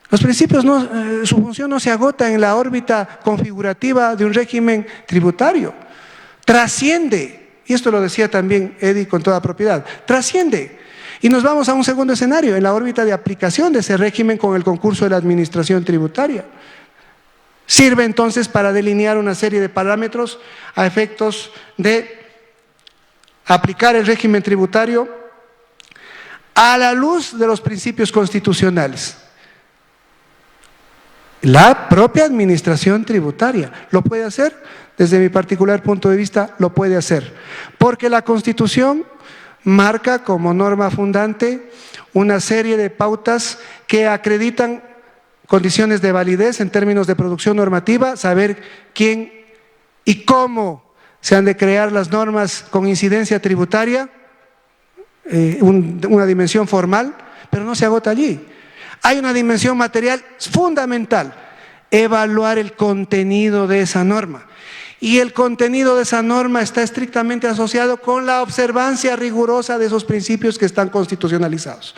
Los principios, su función no se agota en la órbita configurativa de un régimen tributario. Trasciende, y esto lo decía también Eddie con toda propiedad, trasciende. Y nos vamos a un segundo escenario, en la órbita de aplicación de ese régimen con el concurso de la administración tributaria. Sirve entonces para delinear una serie de parámetros a efectos de aplicar el régimen tributario a la luz de los principios constitucionales. La propia administración tributaria lo puede hacer, desde mi particular punto de vista, lo puede hacer, porque la Constitución marca como norma fundante una serie de pautas que acreditan condiciones de validez en términos de producción normativa, saber quién y cómo se han de crear las normas con incidencia tributaria, una dimensión formal, pero no se agota allí. Hay una dimensión material fundamental, evaluar el contenido de esa norma. Y el contenido de esa norma está estrictamente asociado con la observancia rigurosa de esos principios que están constitucionalizados.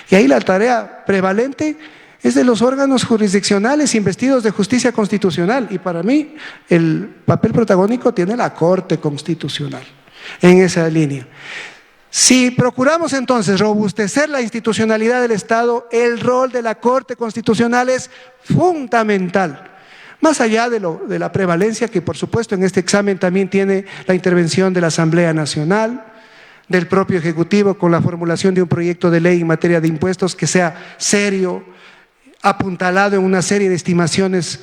Y ahí la tarea prevalente es de los órganos jurisdiccionales investidos de justicia constitucional. Y para mí el papel protagónico tiene la Corte Constitucional en esa línea. Si procuramos entonces robustecer la institucionalidad del Estado, el rol de la Corte Constitucional es fundamental. Más allá de la prevalencia que por supuesto en este examen también tiene la intervención de la Asamblea Nacional, del propio Ejecutivo con la formulación de un proyecto de ley en materia de impuestos que sea serio, apuntalado en una serie de estimaciones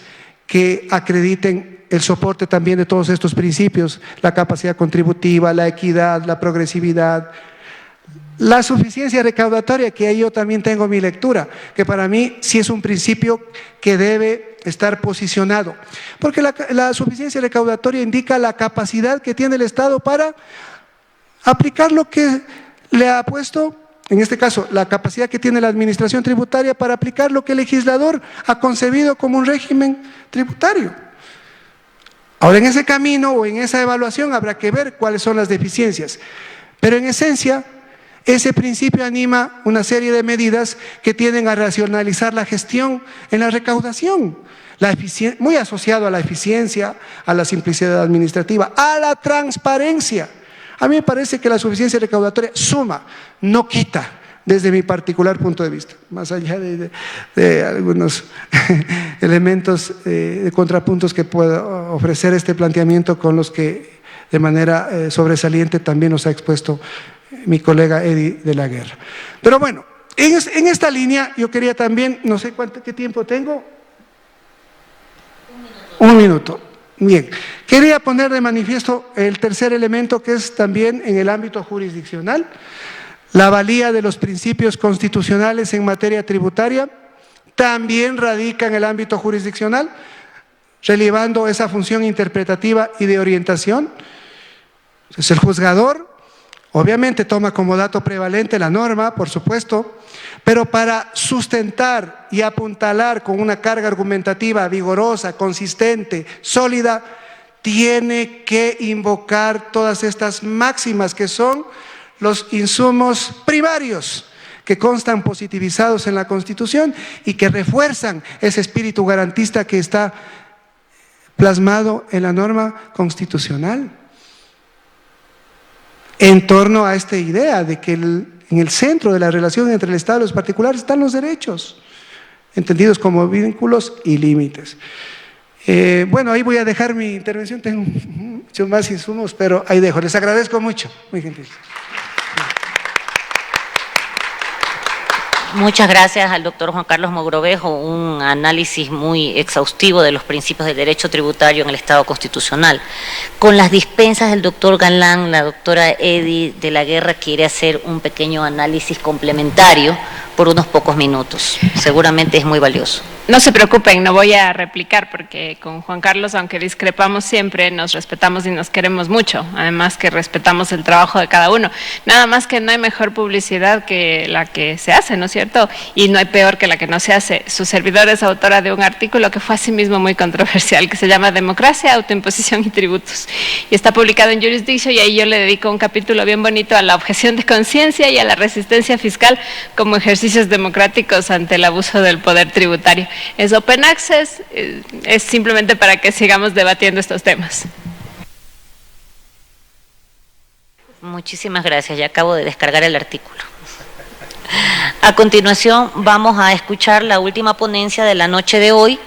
que acrediten el soporte también de todos estos principios, la capacidad contributiva, la equidad, la progresividad, la suficiencia recaudatoria, que ahí yo también tengo mi lectura, que para mí sí es un principio que debe estar posicionado, porque la suficiencia recaudatoria indica la capacidad que tiene el Estado para aplicar lo que le ha puesto, en este caso, la capacidad que tiene la administración tributaria para aplicar lo que el legislador ha concebido como un régimen tributario. Ahora, en ese camino o en esa evaluación habrá que ver cuáles son las deficiencias, pero en esencia, ese principio anima una serie de medidas que tienden a racionalizar la gestión en la recaudación, muy asociado a la eficiencia, a la simplicidad administrativa, a la transparencia. A mí me parece que la suficiencia recaudatoria suma, no quita, desde mi particular punto de vista, más allá de algunos elementos de contrapuntos que pueda ofrecer este planteamiento con los que de manera sobresaliente también nos ha expuesto mi colega Eddie de la Guerra. Pero bueno, en esta línea yo quería también, no sé qué tiempo tengo. Un minuto. Bien, quería poner de manifiesto el tercer elemento, que es también en el ámbito jurisdiccional, la valía de los principios constitucionales en materia tributaria, también radica en el ámbito jurisdiccional. relevando esa función interpretativa y de orientación. Entonces el juzgador obviamente toma como dato prevalente la norma, por supuesto, pero para sustentar y apuntalar con una carga argumentativa vigorosa, consistente, sólida, tiene que invocar todas estas máximas que son los insumos primarios que constan positivizados en la Constitución y que refuerzan ese espíritu garantista que está plasmado en la norma constitucional. En torno a esta idea de que en el centro de la relación entre el Estado y los particulares están los derechos, entendidos como vínculos y límites. Bueno, ahí voy a dejar mi intervención, tengo muchos más insumos, pero ahí dejo. Les agradezco mucho, muy gentil. Muchas gracias al doctor Juan Carlos Mogrovejo, un análisis muy exhaustivo de los principios del derecho tributario en el Estado constitucional. Con las dispensas del doctor Galán, la doctora Edi de la Guerra quiere hacer un pequeño análisis complementario por unos pocos minutos. Seguramente es muy valioso. No se preocupen, no voy a replicar porque con Juan Carlos, aunque discrepamos siempre, nos respetamos y nos queremos mucho, además que respetamos el trabajo de cada uno. Nada más que no hay mejor publicidad que la que se hace, ¿no es cierto? Y no hay peor que la que no se hace. Su servidora es autora de un artículo que fue asimismo muy controversial, que se llama Democracia, Autoimposición y Tributos. Y está publicado en Jurisdiction y ahí yo le dedico un capítulo bien bonito a la objeción de conciencia y a la resistencia fiscal como ejercicios democráticos ante el abuso del poder tributario. Es Open Access, es simplemente para que sigamos debatiendo estos temas. Muchísimas gracias, ya acabo de descargar el artículo. A continuación vamos a escuchar la última ponencia de la noche de hoy,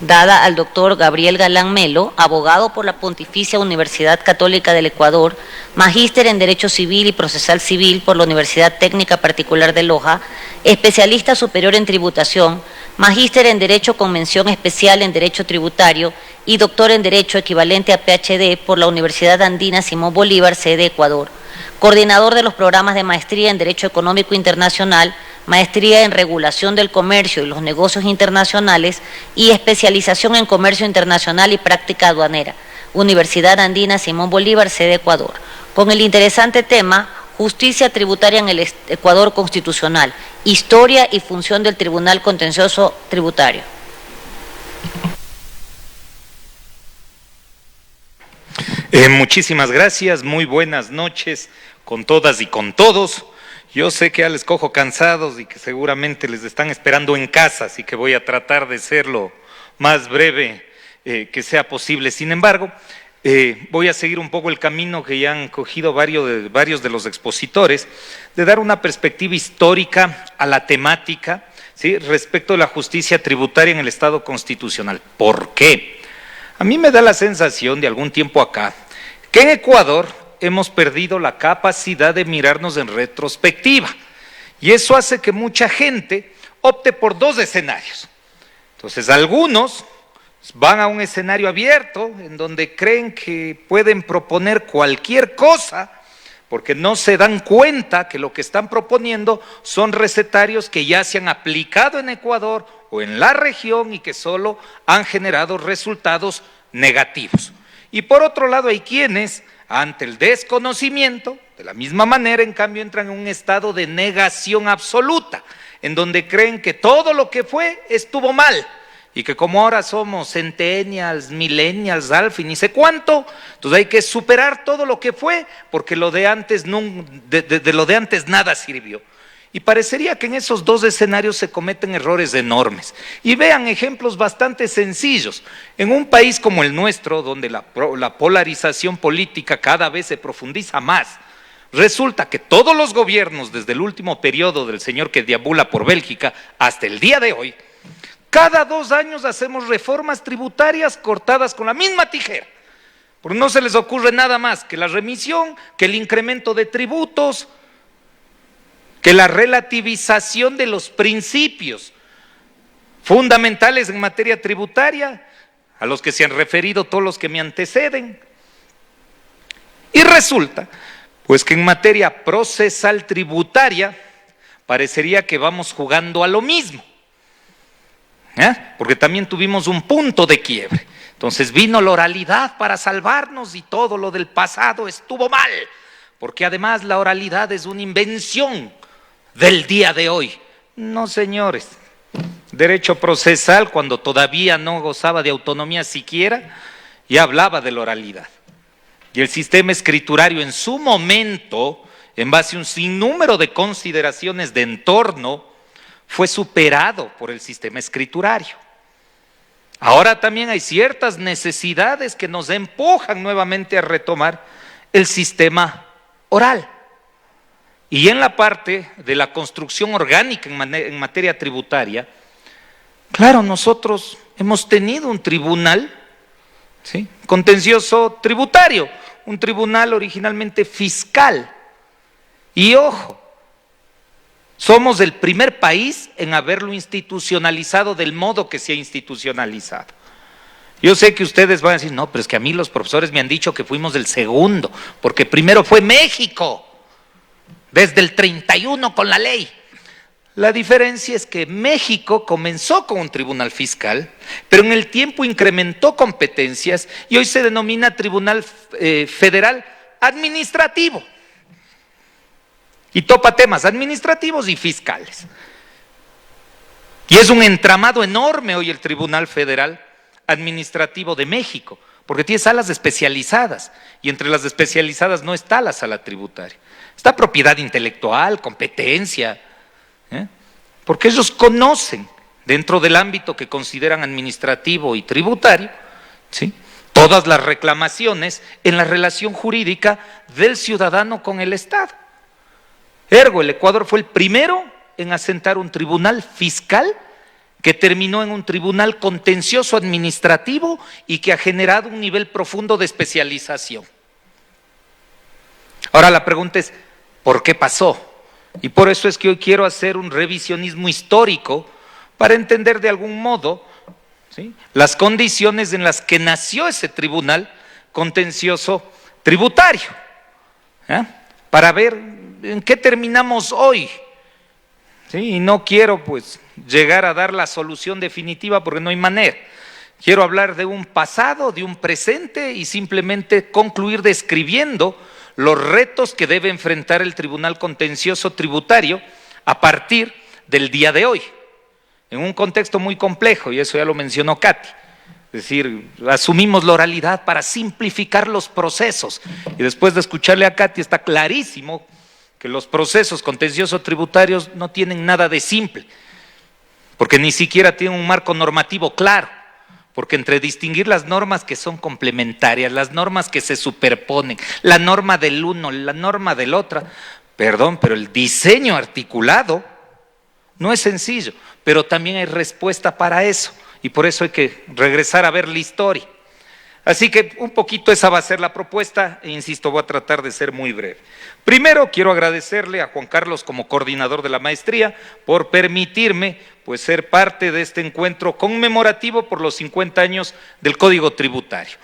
dada al doctor Gabriel Galán Melo, abogado por la Pontificia Universidad Católica del Ecuador, magíster en Derecho Civil y Procesal Civil por la Universidad Técnica Particular de Loja, especialista superior en tributación, magíster en Derecho con mención especial en Derecho Tributario y doctor en Derecho equivalente a PhD por la Universidad Andina Simón Bolívar, sede Ecuador, coordinador de los programas de maestría en Derecho Económico Internacional, maestría en Regulación del Comercio y los Negocios Internacionales y especialización en Comercio Internacional y Práctica Aduanera, Universidad Andina Simón Bolívar, sede Ecuador, con el interesante tema Justicia tributaria en el Ecuador constitucional, historia y función del Tribunal Contencioso Tributario. Muchísimas gracias, muy buenas noches con todas y con todos. Yo sé que ya les cojo cansados y que seguramente les están esperando en casa, así que voy a tratar de ser lo más breve que sea posible. Sin embargo, voy a seguir un poco el camino que ya han cogido varios de los expositores, de dar una perspectiva histórica a la temática, ¿sí?, respecto de la justicia tributaria en el Estado constitucional. ¿Por qué? A mí me da la sensación de algún tiempo acá que en Ecuador hemos perdido la capacidad de mirarnos en retrospectiva y eso hace que mucha gente opte por dos escenarios. Entonces algunos van a un escenario abierto en donde creen que pueden proponer cualquier cosa porque no se dan cuenta que lo que están proponiendo son recetarios que ya se han aplicado en Ecuador o en la región y que solo han generado resultados negativos. Y por otro lado hay quienes, ante el desconocimiento, de la misma manera, en cambio, entran en un estado de negación absoluta, en donde creen que todo lo que fue estuvo mal, y que como ahora somos centennials, millennials, alfa y ni sé cuánto, entonces hay que superar todo lo que fue, porque lo de antes de lo de antes nada sirvió. Y parecería que en esos dos escenarios se cometen errores enormes. Y vean ejemplos bastante sencillos. En un país como el nuestro, donde la polarización política cada vez se profundiza más, resulta que todos los gobiernos, desde el último periodo del señor que deambula por Bélgica hasta el día de hoy, cada 2 años hacemos reformas tributarias cortadas con la misma tijera. Porque no se les ocurre nada más que la remisión, que el incremento de tributos, que la relativización de los principios fundamentales en materia tributaria, a los que se han referido todos los que me anteceden. Y resulta, pues que en materia procesal tributaria, parecería que vamos jugando a lo mismo. Porque también tuvimos un punto de quiebre. Entonces vino la oralidad para salvarnos y todo lo del pasado estuvo mal, porque además la oralidad es una invención del día de hoy. No, señores. Derecho procesal, cuando todavía no gozaba de autonomía siquiera, ya hablaba de la oralidad. Y el sistema escriturario en su momento, en base a un sinnúmero de consideraciones de entorno, fue superado por el sistema escriturario. Ahora también hay ciertas necesidades que nos empujan nuevamente a retomar el sistema oral. Y en la parte de la construcción orgánica en materia tributaria, claro, nosotros hemos tenido un tribunal, ¿sí?, contencioso tributario, un tribunal originalmente fiscal. Y ojo, somos el primer país en haberlo institucionalizado del modo que se ha institucionalizado. Yo sé que ustedes van a decir, no, pero es que a mí los profesores me han dicho que fuimos el segundo, porque primero fue México, desde el 31 con la ley. La diferencia es que México comenzó con un tribunal fiscal, pero en el tiempo incrementó competencias y hoy se denomina Tribunal Federal Administrativo. Y topa temas administrativos y fiscales. Y es un entramado enorme hoy el Tribunal Federal Administrativo de México, porque tiene salas especializadas, y entre las especializadas no está la sala tributaria. Está propiedad intelectual, competencia, porque ellos conocen, dentro del ámbito que consideran administrativo y tributario, ¿sí?, todas las reclamaciones en la relación jurídica del ciudadano con el Estado. Ergo, el Ecuador fue el primero en asentar un tribunal fiscal que terminó en un tribunal contencioso administrativo y que ha generado un nivel profundo de especialización. Ahora la pregunta es, ¿por qué pasó? Y por eso es que hoy quiero hacer un revisionismo histórico para entender de algún modo, ¿sí?, las condiciones en las que nació ese tribunal contencioso tributario, para ver en qué terminamos hoy. ¿Sí? Y no quiero pues llegar a dar la solución definitiva porque no hay manera. Quiero hablar de un pasado, de un presente y simplemente concluir describiendo los retos que debe enfrentar el Tribunal Contencioso Tributario a partir del día de hoy, en un contexto muy complejo, y eso ya lo mencionó Katy. Es decir, asumimos la oralidad para simplificar los procesos, y después de escucharle a Katy está clarísimo que los procesos contenciosos tributarios no tienen nada de simple, porque ni siquiera tienen un marco normativo claro, porque entre distinguir las normas que son complementarias, las normas que se superponen, la norma del uno, la norma del otro, perdón, pero el diseño articulado no es sencillo, pero también hay respuesta para eso, y por eso hay que regresar a ver la historia. Así que un poquito esa va a ser la propuesta, e insisto, voy a tratar de ser muy breve. Primero quiero agradecerle a Juan Carlos como coordinador de la maestría por permitirme pues ser parte de este encuentro conmemorativo por los 50 años del Código Tributario.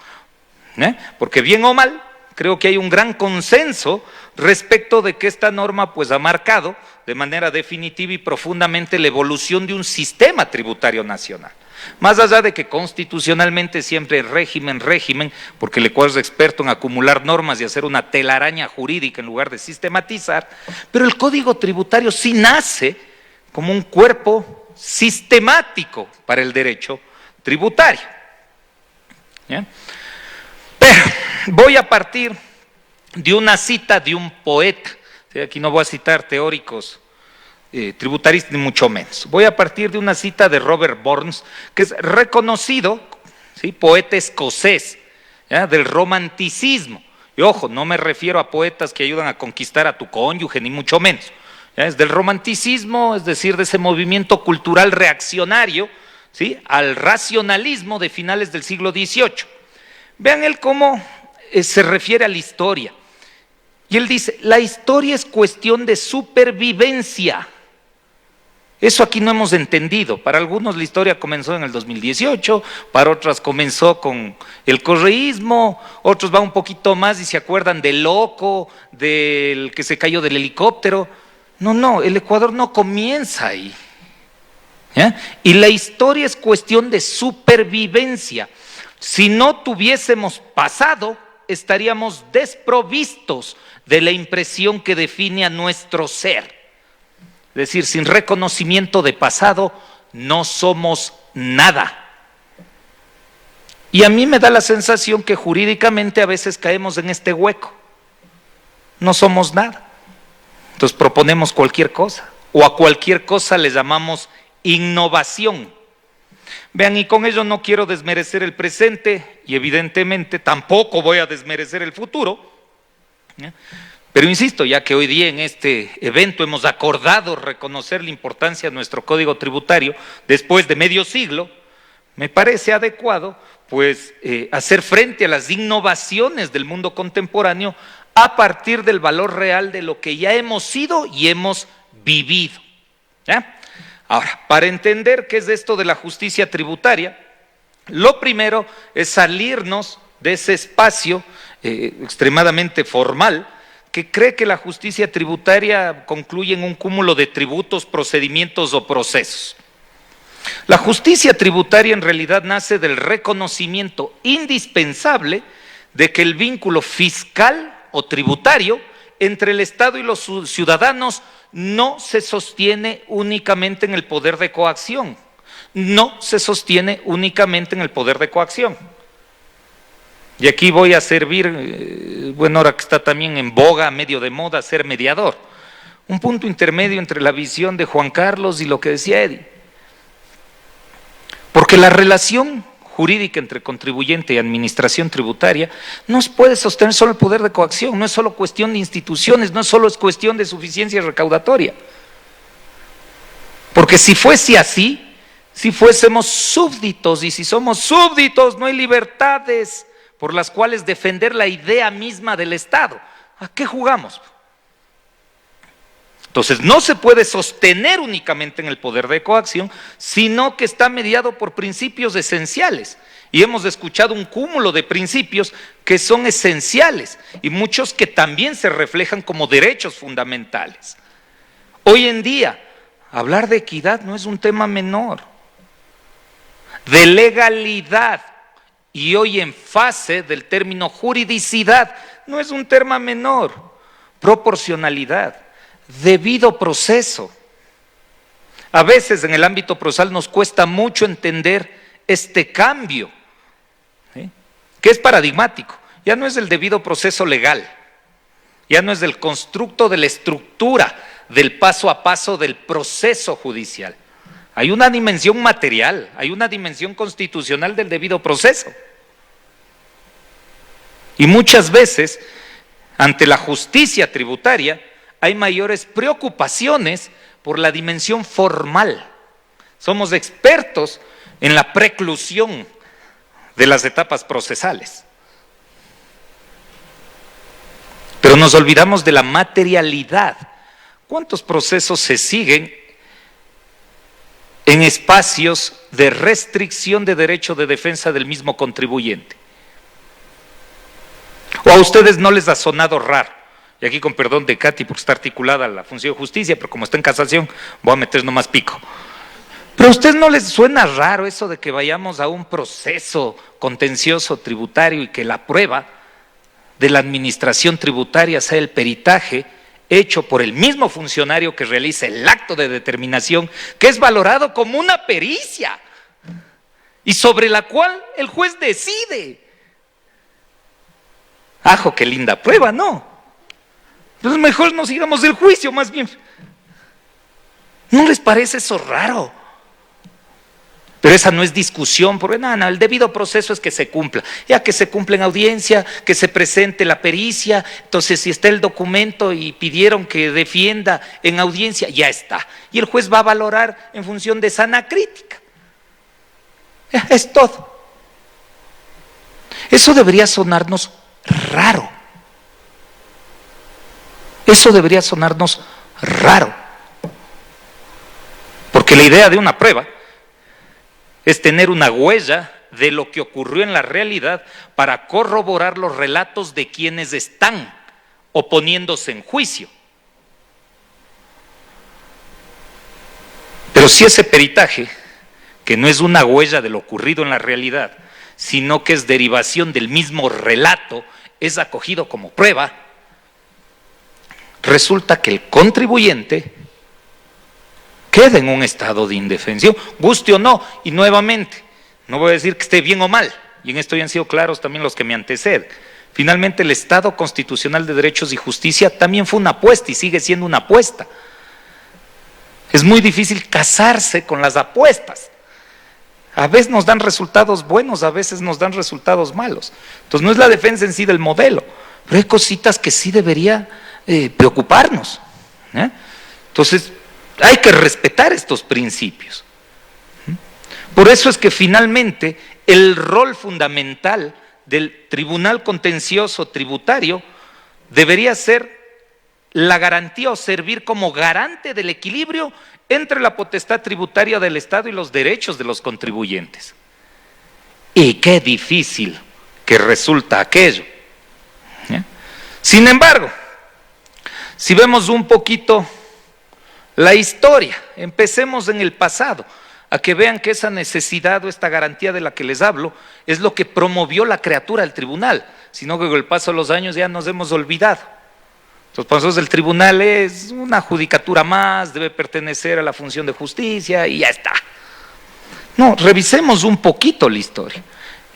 Porque bien o mal, creo que hay un gran consenso respecto de que esta norma pues ha marcado de manera definitiva y profundamente la evolución de un sistema tributario nacional. Más allá de que constitucionalmente siempre régimen, porque el Ecuador es experto en acumular normas y hacer una telaraña jurídica en lugar de sistematizar, pero el Código Tributario sí nace como un cuerpo sistemático para el derecho tributario. ¿Ya? Pero voy a partir de una cita de un poeta, ¿sí? Aquí no voy a citar teóricos tributaristas ni mucho menos. Voy a partir de una cita de Robert Burns, que es reconocido, ¿sí?, poeta escocés, ¿ya?, del romanticismo. Y ojo, no me refiero a poetas que ayudan a conquistar a tu cónyuge, ni mucho menos. ¿Ya? Es del romanticismo, es decir, de ese movimiento cultural reaccionario, ¿sí?, al racionalismo de finales del siglo XVIII. Vean él cómo se refiere a la historia. Y él dice, la historia es cuestión de supervivencia. Eso aquí no hemos entendido. Para algunos la historia comenzó en el 2018, para otras comenzó con el correísmo, otros van un poquito más y se acuerdan del loco, del que se cayó del helicóptero. No, el Ecuador no comienza ahí. ¿ya? Y la historia es cuestión de supervivencia. Si no tuviésemos pasado, estaríamos desprovistos de la impresión que define a nuestro ser. Es decir, sin reconocimiento de pasado, no somos nada. Y a mí me da la sensación que jurídicamente a veces caemos en este hueco. No somos nada. Entonces proponemos cualquier cosa, o a cualquier cosa le llamamos innovación. Vean, y con ello no quiero desmerecer el presente, y evidentemente tampoco voy a desmerecer el futuro, ¿ya? Pero insisto, ya que hoy día en este evento hemos acordado reconocer la importancia de nuestro Código Tributario después de medio siglo, me parece adecuado pues hacer frente a las innovaciones del mundo contemporáneo a partir del valor real de lo que ya hemos sido y hemos vivido, ¿ya? Ahora, para entender qué es esto de la justicia tributaria, lo primero es salirnos de ese espacio extremadamente formal que cree que la justicia tributaria concluye en un cúmulo de tributos, procedimientos o procesos. La justicia tributaria en realidad nace del reconocimiento indispensable de que el vínculo fiscal o tributario entre el Estado y los ciudadanos no se sostiene únicamente en el poder de coacción. No se sostiene únicamente en el poder de coacción. Y aquí voy a servir, bueno, ahora que está también en boga, medio de moda, ser mediador. Un punto intermedio entre la visión de Juan Carlos y lo que decía Eddie. Porque la relación jurídica entre contribuyente y administración tributaria no se puede sostener solo el poder de coacción, no es solo cuestión de instituciones, no solo es cuestión de suficiencia recaudatoria. Porque si fuese así, si fuésemos súbditos, y si somos súbditos no hay libertades por las cuales defender la idea misma del Estado. ¿A qué jugamos? Entonces no se puede sostener únicamente en el poder de coacción, sino que está mediado por principios esenciales. Y hemos escuchado un cúmulo de principios que son esenciales y muchos que también se reflejan como derechos fundamentales. Hoy en día, hablar de equidad no es un tema menor, de legalidad, y hoy en fase del término juridicidad, no es un tema menor, proporcionalidad, debido proceso. A veces en el ámbito procesal nos cuesta mucho entender este cambio, ¿sí?, que es paradigmático. Ya no es el debido proceso legal, ya no es del constructo de la estructura, del paso a paso del proceso judicial. Hay una dimensión material, hay una dimensión constitucional del debido proceso. Y muchas veces, ante la justicia tributaria, hay mayores preocupaciones por la dimensión formal. Somos expertos en la preclusión de las etapas procesales. Pero nos olvidamos de la materialidad. ¿Cuántos procesos se siguen en espacios de restricción de derecho de defensa del mismo contribuyente? ¿O a ustedes no les ha sonado raro? Y aquí con perdón de Katy porque está articulada la función de justicia, pero como está en casación voy a meter nomás pico. ¿Pero a ustedes no les suena raro eso de que vayamos a un proceso contencioso tributario y que la prueba de la administración tributaria sea el peritaje hecho por el mismo funcionario que realiza el acto de determinación, que es valorado como una pericia y sobre la cual el juez decide? ¡Ajo, qué linda prueba!, ¿no? Entonces mejor no sigamos el juicio, más bien. ¿No les parece eso raro? Pero esa no es discusión, porque no, el debido proceso es que se cumpla. Ya que se cumple en audiencia, que se presente la pericia, entonces si está el documento y pidieron que defienda en audiencia, ya está. Y el juez va a valorar en función de sana crítica. Es todo. Eso debería sonarnos raro. Eso debería sonarnos raro. Porque la idea de una prueba es tener una huella de lo que ocurrió en la realidad para corroborar los relatos de quienes están oponiéndose en juicio. Pero Pero si ese peritaje, que no es una huella de lo ocurrido en la realidad, sino que es derivación del mismo relato, es acogido como prueba, resulta que el contribuyente queda en un estado de indefensión, guste o no, y nuevamente, no voy a decir que esté bien o mal, y en esto ya han sido claros también los que me anteceden. Finalmente, el Estado Constitucional de Derechos y Justicia también fue una apuesta y sigue siendo una apuesta. Es muy difícil casarse con las apuestas. A veces nos dan resultados buenos, a veces nos dan resultados malos. Entonces no es la defensa en sí del modelo, pero hay cositas que sí debería preocuparnos. Entonces hay que respetar estos principios. Por eso es que finalmente el rol fundamental del Tribunal Contencioso Tributario debería ser la garantía o servir como garante del equilibrio entre la potestad tributaria del Estado y los derechos de los contribuyentes. Y qué difícil que resulta aquello. Sin embargo, si vemos un poquito la historia, empecemos en el pasado, a que vean que esa necesidad o esta garantía de la que les hablo es lo que promovió la criatura del tribunal, sino que con el paso de los años ya nos hemos olvidado. Entonces, para nosotros el tribunal es una judicatura más, debe pertenecer a la función de justicia y ya está. No, revisemos un poquito la historia.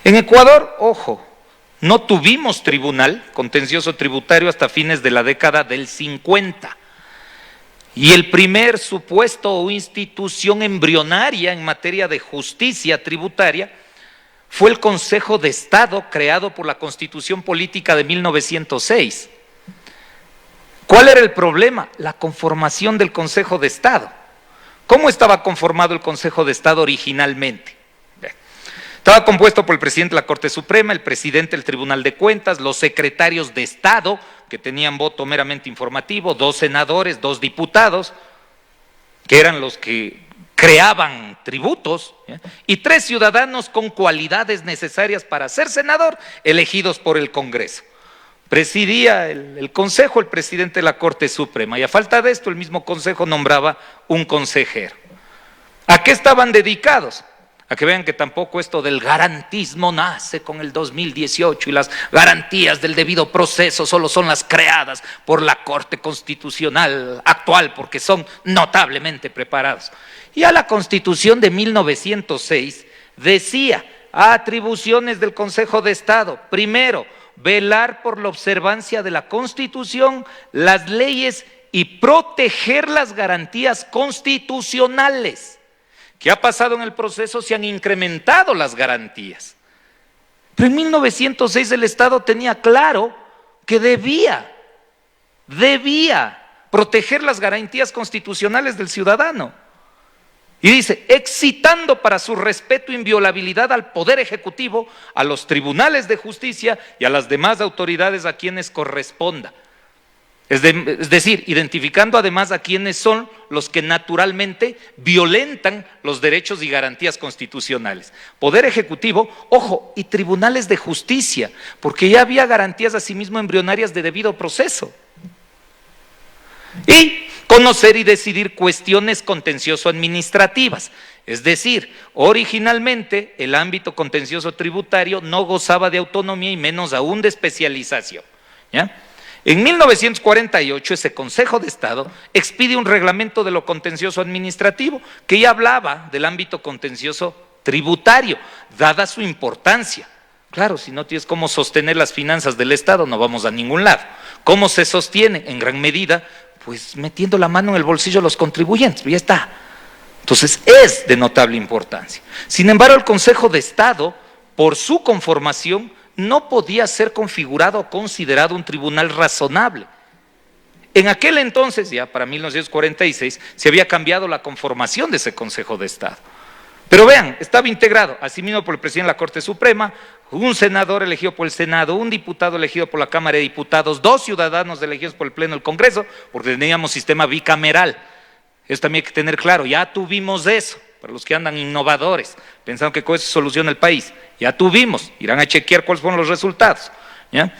En Ecuador, ojo, no tuvimos tribunal contencioso tributario hasta fines de la década del 50. Y el primer supuesto o institución embrionaria en materia de justicia tributaria fue el Consejo de Estado creado por la Constitución Política de 1906. ¿Cuál era el problema? La conformación del Consejo de Estado. ¿Cómo estaba conformado el Consejo de Estado originalmente? Estaba compuesto por el presidente de la Corte Suprema, el presidente del Tribunal de Cuentas, los secretarios de Estado, que tenían voto meramente informativo, 2 senadores, 2 diputados, que eran los que creaban tributos, y 3 ciudadanos con cualidades necesarias para ser senador, elegidos por el Congreso. Presidía el Consejo el presidente de la Corte Suprema, y a falta de esto el mismo Consejo nombraba un consejero. ¿A qué estaban dedicados? A que vean que tampoco esto del garantismo nace con el 2018 y las garantías del debido proceso solo son las creadas por la Corte Constitucional actual porque son notablemente preparados. Ya la Constitución de 1906 decía atribuciones del Consejo de Estado. Primero, velar por la observancia de la Constitución, las leyes y proteger las garantías constitucionales. ¿Qué ha pasado en el proceso? Se han incrementado las garantías. Pero en 1906 el Estado tenía claro que debía proteger las garantías constitucionales del ciudadano. Y dice, excitando para su respeto e inviolabilidad al Poder Ejecutivo, a los tribunales de justicia y a las demás autoridades a quienes corresponda. Es decir, identificando además a quienes son los que naturalmente violentan los derechos y garantías constitucionales. Poder Ejecutivo, ojo, y tribunales de justicia, porque ya había garantías asimismo embrionarias de debido proceso. Y conocer y decidir cuestiones contencioso-administrativas. Es decir, originalmente el ámbito contencioso tributario no gozaba de autonomía y menos aún de especialización. ¿Ya? En 1948 ese Consejo de Estado expide un reglamento de lo contencioso administrativo que ya hablaba del ámbito contencioso tributario, dada su importancia. Claro, si no tienes cómo sostener las finanzas del Estado no vamos a ningún lado. ¿Cómo se sostiene? En gran medida, pues metiendo la mano en el bolsillo de los contribuyentes, ya está. Entonces es de notable importancia. Sin embargo, el Consejo de Estado, por su conformación, no podía ser configurado o considerado un tribunal razonable. En aquel entonces, ya para 1946, se había cambiado la conformación de ese Consejo de Estado. Pero vean, estaba integrado, asimismo por el presidente de la Corte Suprema, un senador elegido por el Senado, un diputado elegido por la Cámara de Diputados, 2 ciudadanos elegidos por el Pleno del Congreso, porque teníamos sistema bicameral. Eso también hay que tener claro, ya tuvimos eso. Para los que andan innovadores, pensando que con eso se soluciona el país. Ya tuvimos, irán a chequear cuáles fueron los resultados. ¿Ya?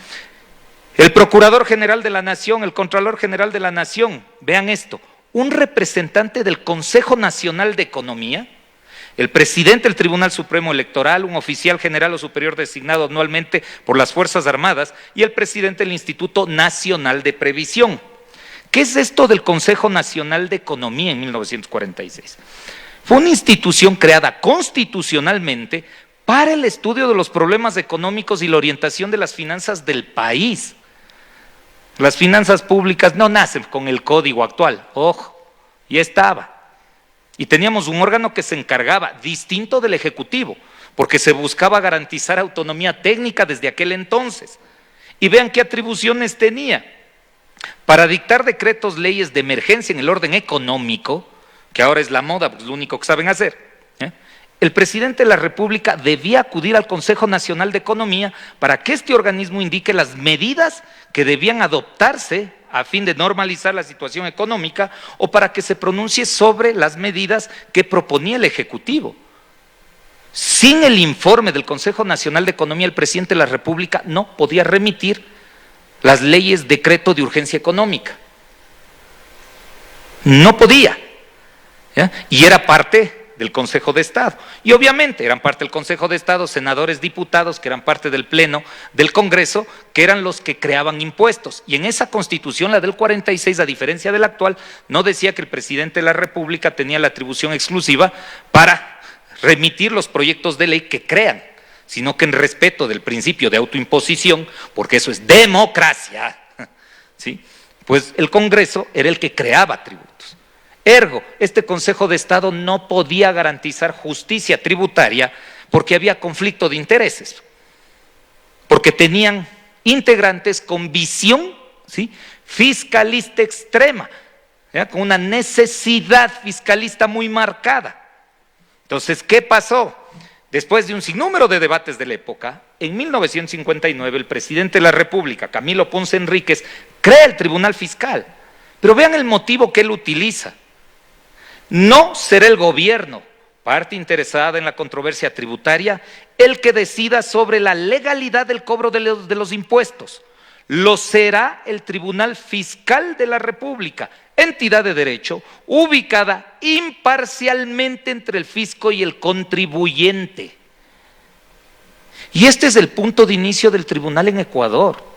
El Procurador General de la Nación, el Contralor General de la Nación, vean esto, un representante del Consejo Nacional de Economía, el presidente del Tribunal Supremo Electoral, un oficial general o superior designado anualmente por las Fuerzas Armadas y el presidente del Instituto Nacional de Previsión. ¿Qué es esto del Consejo Nacional de Economía en 1946? Fue una institución creada constitucionalmente para el estudio de los problemas económicos y la orientación de las finanzas del país. Las finanzas públicas no nacen con el código actual, ojo, ya estaba. Y teníamos un órgano que se encargaba, distinto del Ejecutivo, porque se buscaba garantizar autonomía técnica desde aquel entonces. Y vean qué atribuciones tenía. Para dictar decretos, leyes de emergencia en el orden económico, que ahora es la moda, pues lo único que saben hacer, el presidente de la República debía acudir al Consejo Nacional de Economía para que este organismo indique las medidas que debían adoptarse a fin de normalizar la situación económica o para que se pronuncie sobre las medidas que proponía el Ejecutivo. Sin el informe del Consejo Nacional de Economía, el presidente de la República no podía remitir las leyes decreto de urgencia económica. No podía, ¿ya? Y era parte del Consejo de Estado. Y obviamente eran parte del Consejo de Estado senadores, diputados, que eran parte del Pleno del Congreso, que eran los que creaban impuestos. Y en esa Constitución, la del 46, a diferencia de la actual, no decía que el presidente de la República tenía la atribución exclusiva para remitir los proyectos de ley que crean, sino que en respeto del principio de autoimposición, porque eso es democracia, ¿sí? Pues el Congreso era el que creaba tributos. Ergo, este Consejo de Estado no podía garantizar justicia tributaria porque había conflicto de intereses, porque tenían integrantes con visión, ¿sí?, fiscalista extrema, ¿ya?, con una necesidad fiscalista muy marcada. Entonces, ¿qué pasó? Después de un sinnúmero de debates de la época, en 1959 el presidente de la República, Camilo Ponce Enríquez, crea el Tribunal Fiscal. Pero vean el motivo que él utiliza. No será el gobierno, parte interesada en la controversia tributaria, el que decida sobre la legalidad del cobro de los impuestos. Lo será el Tribunal Fiscal de la República, entidad de derecho ubicada imparcialmente entre el fisco y el contribuyente. Y este es el punto de inicio del tribunal en Ecuador.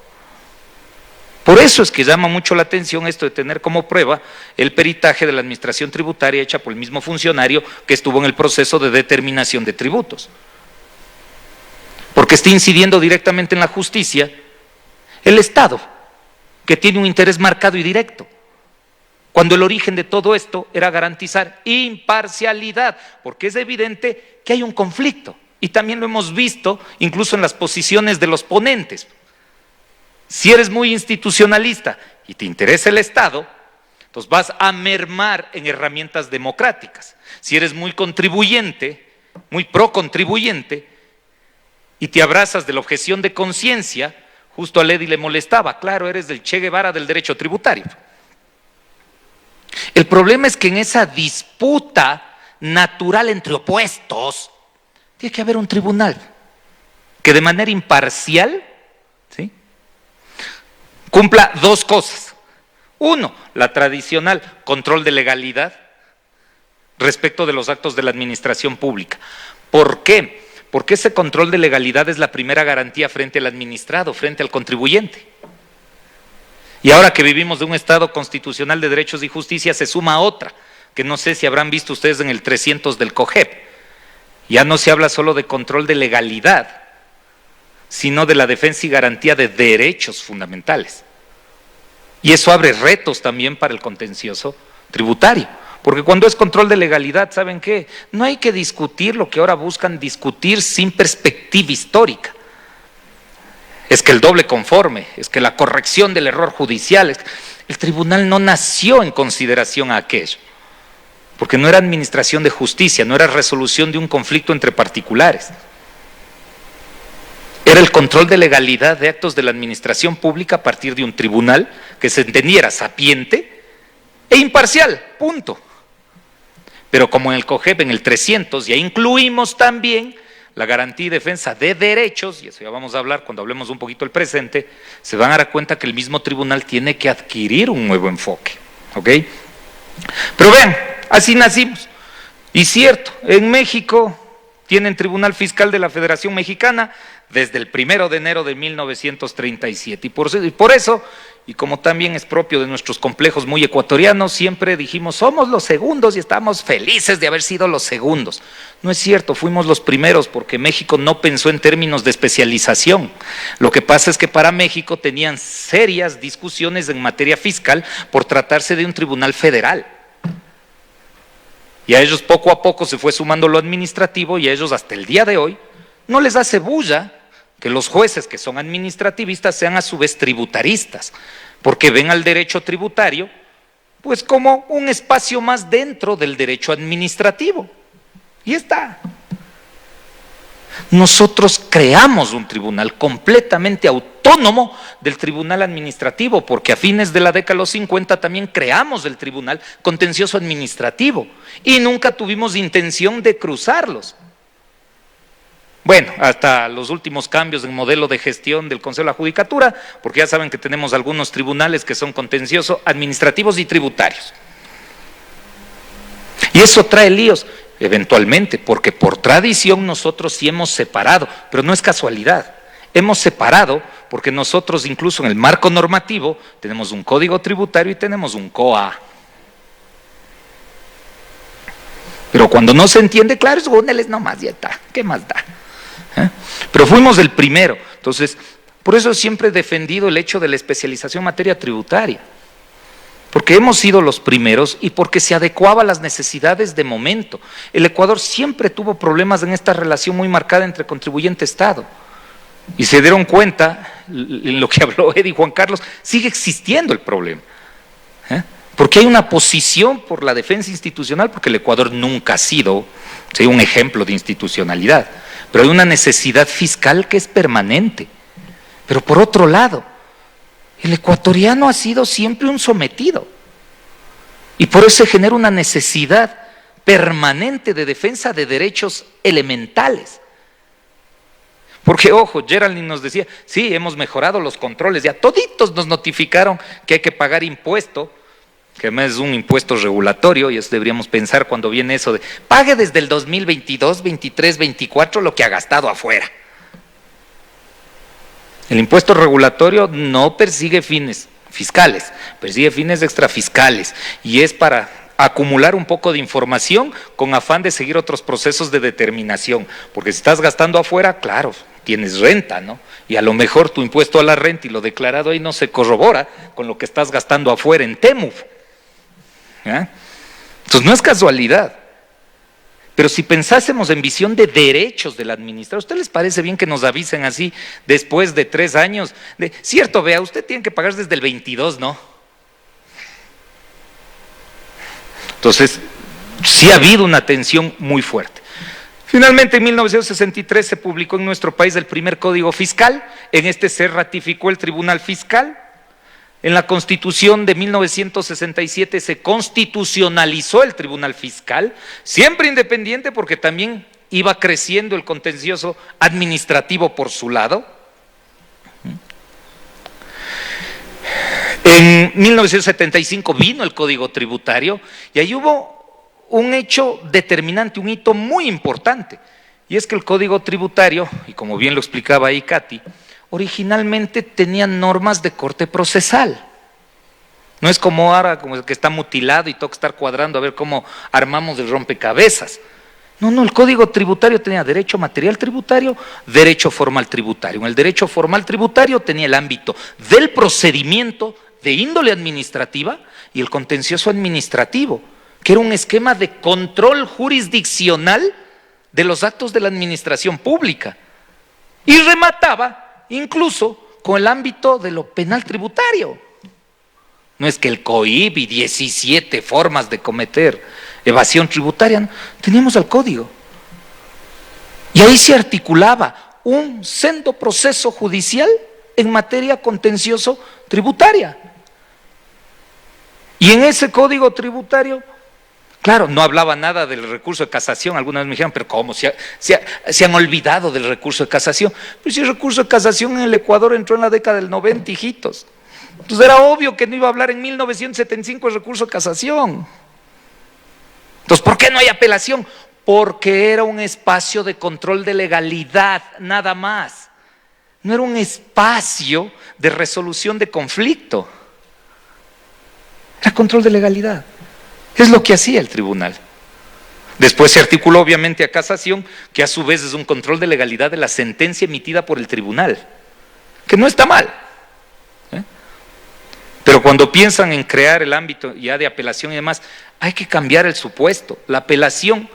Por eso es que llama mucho la atención esto de tener como prueba el peritaje de la administración tributaria hecha por el mismo funcionario que estuvo en el proceso de determinación de tributos. Porque está incidiendo directamente en la justicia el Estado, que tiene un interés marcado y directo, cuando el origen de todo esto era garantizar imparcialidad, porque es evidente que hay un conflicto, y también lo hemos visto incluso en las posiciones de los ponentes. Si eres muy institucionalista y te interesa el Estado, entonces vas a mermar en herramientas democráticas. Si eres muy contribuyente, muy pro-contribuyente, y te abrazas de la objeción de conciencia, justo a Ledy le molestaba, claro, eres del Che Guevara del derecho tributario. El problema es que en esa disputa natural entre opuestos, tiene que haber un tribunal que de manera imparcial, ¿sí?, cumpla dos cosas. Uno, la tradicional control de legalidad respecto de los actos de la administración pública. ¿Por qué? Porque ese control de legalidad es la primera garantía frente al administrado, frente al contribuyente. Y ahora que vivimos de un Estado constitucional de derechos y justicia, se suma otra, que no sé si habrán visto ustedes en el 300 del COGEP. Ya no se habla solo de control de legalidad, sino de la defensa y garantía de derechos fundamentales. Y eso abre retos también para el contencioso tributario, porque cuando es control de legalidad, ¿saben qué? No hay que discutir lo que ahora buscan discutir sin perspectiva histórica. Es que el doble conforme, es que la corrección del error judicial, el tribunal no nació en consideración a aquello, porque no era administración de justicia, no era resolución de un conflicto entre particulares. Era el control de legalidad de actos de la administración pública a partir de un tribunal que se entendiera sapiente e imparcial, punto. Pero como en el COGEP, en el 300, ya incluimos también la garantía y defensa de derechos, y eso ya vamos a hablar cuando hablemos un poquito del presente, se van a dar cuenta que el mismo tribunal tiene que adquirir un nuevo enfoque, ¿ok? Pero vean, así nacimos. Y cierto, en México tienen Tribunal Fiscal de la Federación Mexicana desde el 1 de enero de 1937. Y por eso, y como también es propio de nuestros complejos muy ecuatorianos, siempre dijimos, somos los segundos y estamos felices de haber sido los segundos. No es cierto, fuimos los primeros porque México no pensó en términos de especialización. Lo que pasa es que para México tenían serias discusiones en materia fiscal por tratarse de un tribunal federal. Y a ellos poco a poco se fue sumando lo administrativo y a ellos hasta el día de hoy no les hace bulla que los jueces que son administrativistas sean a su vez tributaristas, porque ven al derecho tributario pues como un espacio más dentro del derecho administrativo. Y está. Nosotros creamos un tribunal completamente autónomo del tribunal administrativo, porque a fines de la década de los 50 también creamos el tribunal contencioso administrativo y nunca tuvimos intención de cruzarlos. Bueno, hasta los últimos cambios en modelo de gestión del Consejo de la Judicatura, porque ya saben que tenemos algunos tribunales que son contenciosos, administrativos y tributarios. Y eso trae líos, eventualmente, porque por tradición nosotros sí hemos separado, pero no es casualidad. Hemos separado porque nosotros incluso en el marco normativo tenemos un código tributario y tenemos un COA. Pero cuando no se entiende, claro, es úneles nomás, ya está, ¿qué más da? Pero fuimos el primero, entonces, por eso siempre he defendido el hecho de la especialización en materia tributaria, porque hemos sido los primeros y porque se adecuaba a las necesidades de momento. El Ecuador siempre tuvo problemas en esta relación muy marcada entre contribuyente-Estado, y se dieron cuenta, en lo que habló Eddie y Juan Carlos, sigue existiendo el problema, porque hay una posición por la defensa institucional, porque el Ecuador nunca ha sido un ejemplo de institucionalidad, pero hay una necesidad fiscal que es permanente. Pero por otro lado, el ecuatoriano ha sido siempre un sometido, y por eso se genera una necesidad permanente de defensa de derechos elementales. Porque, ojo, Geraldine nos decía, sí, hemos mejorado los controles, ya toditos nos notificaron que hay que pagar impuesto, que además es un impuesto regulatorio, y eso deberíamos pensar cuando viene eso de pague desde el 2022, 23, 24 lo que ha gastado afuera. El impuesto regulatorio no persigue fines fiscales, persigue fines extrafiscales, y es para acumular un poco de información con afán de seguir otros procesos de determinación, porque si estás gastando afuera, claro, tienes renta, ¿no? Y a lo mejor tu impuesto a la renta y lo declarado ahí no se corrobora con lo que estás gastando afuera en TEMUF. Entonces no es casualidad, pero si pensásemos en visión de derechos del administrador, ¿a usted les parece bien que nos avisen así después de 3 años? Cierto, vea, usted tiene que pagar desde el 22, ¿no? Entonces, sí ha habido una tensión muy fuerte. Finalmente, en 1963 se publicó en nuestro país el primer Código Fiscal, en este se ratificó el Tribunal Fiscal. En la Constitución de 1967 se constitucionalizó el Tribunal Fiscal, siempre independiente porque también iba creciendo el contencioso administrativo por su lado. En 1975 vino el Código Tributario y ahí hubo un hecho determinante, un hito muy importante, y es que el Código Tributario, y como bien lo explicaba ahí Katy, originalmente tenían normas de corte procesal. No es como ahora, como el que está mutilado y toca estar cuadrando a ver cómo armamos el rompecabezas. No, el Código Tributario tenía derecho material tributario, derecho formal tributario. En el derecho formal tributario tenía el ámbito del procedimiento de índole administrativa y el contencioso administrativo, que era un esquema de control jurisdiccional de los actos de la administración pública. Y remataba incluso con el ámbito de lo penal tributario. No es que el COIP y 17 formas de cometer evasión tributaria, no, teníamos el código. Y ahí se articulaba un sendo proceso judicial en materia contencioso tributaria. Y en ese código tributario, claro, no hablaba nada del recurso de casación. Algunas me dijeron, pero ¿cómo? Se han olvidado del recurso de casación. Pues si el recurso de casación en el Ecuador entró en la década del 90, hijitos. Entonces era obvio que no iba a hablar en 1975 el recurso de casación. ¿Por qué no hay apelación? Porque era un espacio de control de legalidad, nada más. No era un espacio de resolución de conflicto. Era control de legalidad. Es lo que hacía el tribunal. Después se articuló obviamente a casación, que a su vez es un control de legalidad de la sentencia emitida por el tribunal, que no está mal. Pero cuando piensan en crear el ámbito ya de apelación y demás, hay que cambiar el supuesto. La apelación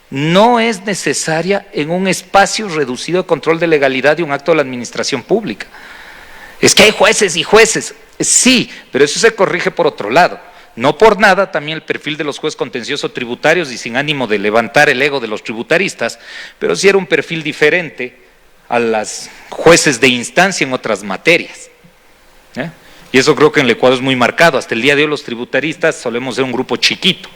no es necesaria en un espacio reducido de control de legalidad de un acto de la administración pública. Es que hay jueces y jueces, sí, pero eso se corrige por otro lado. No por nada también el perfil de los jueces contencioso tributarios, y sin ánimo de levantar el ego de los tributaristas, pero sí era un perfil diferente a los jueces de instancia en otras materias. Y eso creo que en el Ecuador es muy marcado. Hasta el día de hoy los tributaristas solemos ser un grupo chiquito,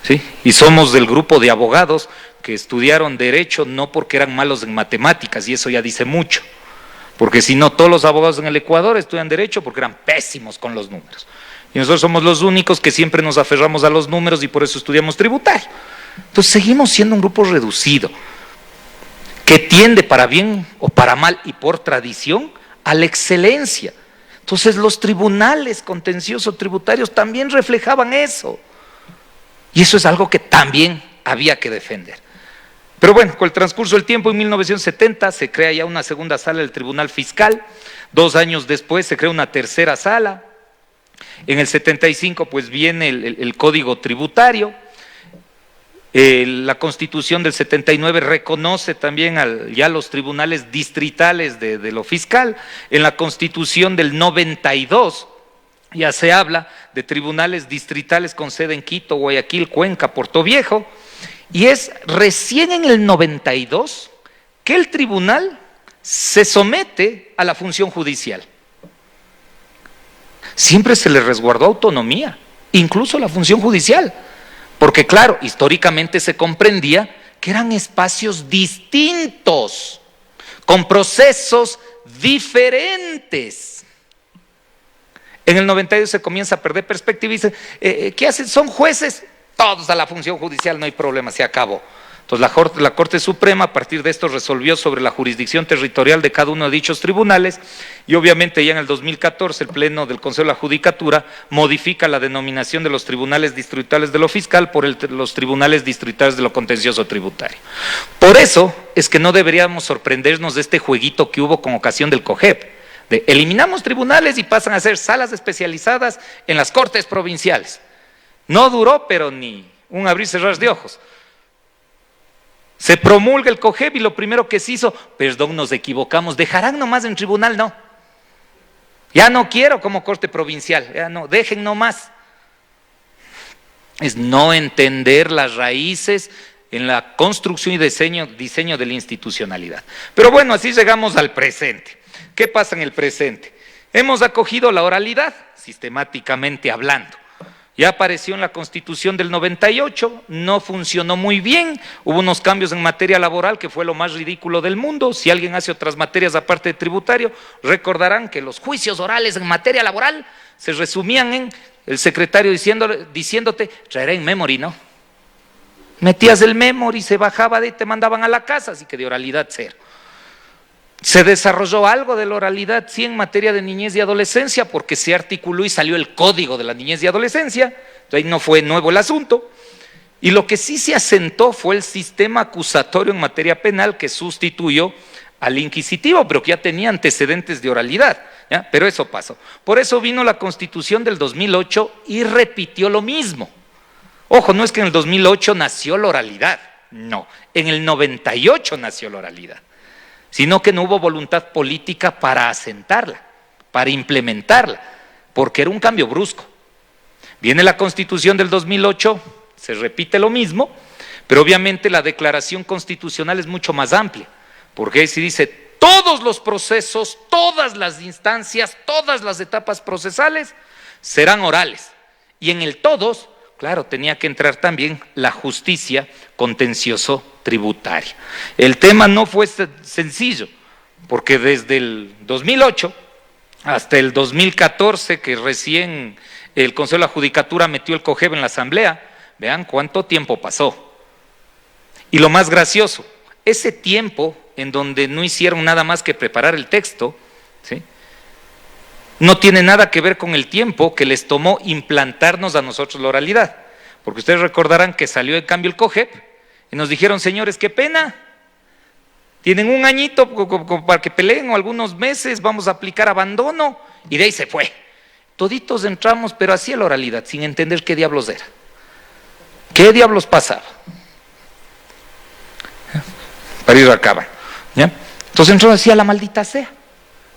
¿sí? Y somos del grupo de abogados que estudiaron derecho no porque eran malos en matemáticas, y eso ya dice mucho, porque si no todos los abogados en el Ecuador estudian derecho porque eran pésimos con los números. Y nosotros somos los únicos que siempre nos aferramos a los números y por eso estudiamos tributario. Entonces seguimos siendo un grupo reducido, que tiende para bien o para mal y por tradición a la excelencia. Entonces los tribunales contenciosos tributarios también reflejaban eso. Y eso es algo que también había que defender. Pero bueno, con el transcurso del tiempo, en 1970 se crea ya una segunda sala del Tribunal Fiscal. 2 años después se crea una tercera sala. En el 75 pues viene el Código Tributario. La Constitución del 79 reconoce también ya los tribunales distritales de lo fiscal. En la Constitución del 92 ya se habla de tribunales distritales con sede en Quito, Guayaquil, Cuenca, Puerto Viejo, y es recién en el 92 que el tribunal se somete a la función judicial. Siempre se le resguardó autonomía, incluso la función judicial, porque claro, históricamente se comprendía que eran espacios distintos, con procesos diferentes. En el 92 se comienza a perder perspectiva y dice, ¿qué hacen? ¿Son jueces? Todos a la función judicial, no hay problema, se acabó. Entonces la Corte Suprema a partir de esto resolvió sobre la jurisdicción territorial de cada uno de dichos tribunales, y obviamente ya en el 2014 el Pleno del Consejo de la Judicatura modifica la denominación de los tribunales distritales de lo fiscal por los tribunales distritales de lo contencioso tributario. Por eso es que no deberíamos sorprendernos de este jueguito que hubo con ocasión del COGEP, de eliminamos tribunales y pasan a ser salas especializadas en las Cortes provinciales. No duró, pero ni un abrir y cerrar de ojos. Se promulga el COGEP y lo primero que se hizo, perdón, nos equivocamos, dejarán nomás en tribunal, no. Ya no quiero como corte provincial, ya no, dejen nomás. Es no entender las raíces en la construcción y diseño de la institucionalidad. Pero bueno, así llegamos al presente. ¿Qué pasa en el presente? Hemos acogido la oralidad, sistemáticamente hablando. Ya apareció en la Constitución del 98, no funcionó muy bien, hubo unos cambios en materia laboral que fue lo más ridículo del mundo. Si alguien hace otras materias aparte de tributario, recordarán que los juicios orales en materia laboral se resumían en el secretario diciéndote, traeré en memory, ¿no? Metías el memory, se bajaba y te mandaban a la casa, así que de oralidad cero. Se desarrolló algo de la oralidad, sí, en materia de niñez y adolescencia, porque se articuló y salió el Código de la Niñez y Adolescencia, entonces ahí no fue nuevo el asunto. Y lo que sí se asentó fue el sistema acusatorio en materia penal, que sustituyó al inquisitivo, pero que ya tenía antecedentes de oralidad, ¿ya? Pero eso pasó. Por eso vino la Constitución del 2008 y repitió lo mismo. Ojo, no es que en el 2008 nació la oralidad, no, en el 98 nació la oralidad, sino que no hubo voluntad política para asentarla, para implementarla, porque era un cambio brusco. Viene la Constitución del 2008, se repite lo mismo, pero obviamente la declaración constitucional es mucho más amplia, porque ahí se dice todos los procesos, todas las instancias, todas las etapas procesales serán orales, y en el todos, claro, tenía que entrar también la justicia contencioso tributaria. El tema no fue sencillo, porque desde el 2008 hasta el 2014, que recién el Consejo de la Judicatura metió el COGEB en la Asamblea, vean cuánto tiempo pasó. Y lo más gracioso, ese tiempo en donde no hicieron nada más que preparar el texto, ¿sí?, no tiene nada que ver con el tiempo que les tomó implantarnos a nosotros la oralidad. Porque ustedes recordarán que salió en cambio el COGEP y nos dijeron, señores, qué pena, tienen un añito para que peleen o algunos meses, vamos a aplicar abandono, y de ahí se fue. Toditos entramos, pero así a la oralidad, sin entender qué diablos era. ¿Qué diablos pasaba? Para ir a acabar, ¿ya? Entonces entró así a la maldita sea,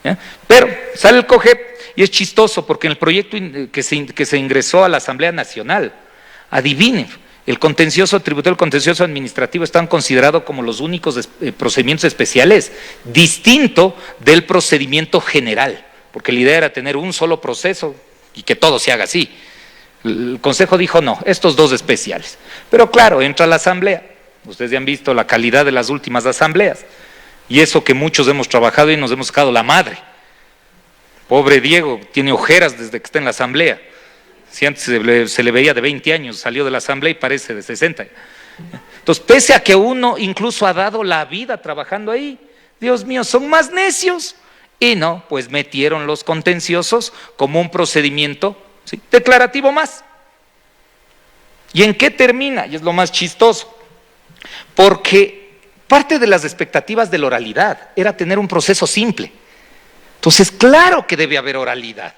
¿ya? Pero sale el COGEP y es chistoso porque en el proyecto que se ingresó a la Asamblea Nacional, adivinen, el contencioso tributario y el contencioso administrativo están considerados como los únicos procedimientos especiales, distinto del procedimiento general, porque la idea era tener un solo proceso y que todo se haga así. El Consejo dijo no, estos dos especiales. Pero claro, entra la Asamblea, ustedes ya han visto la calidad de las últimas asambleas, y eso que muchos hemos trabajado y nos hemos sacado la madre. Pobre Diego, tiene ojeras desde que está en la Asamblea. Si antes se le veía de 20 años, salió de la Asamblea y parece de 60. Entonces, pese a que uno incluso ha dado la vida trabajando ahí, Dios mío, son más necios. Y no, pues metieron los contenciosos como un procedimiento, ¿sí?, declarativo más. ¿Y en qué termina? Y es lo más chistoso. Porque parte de las expectativas de la oralidad era tener un proceso simple. Entonces, claro que debe haber oralidad.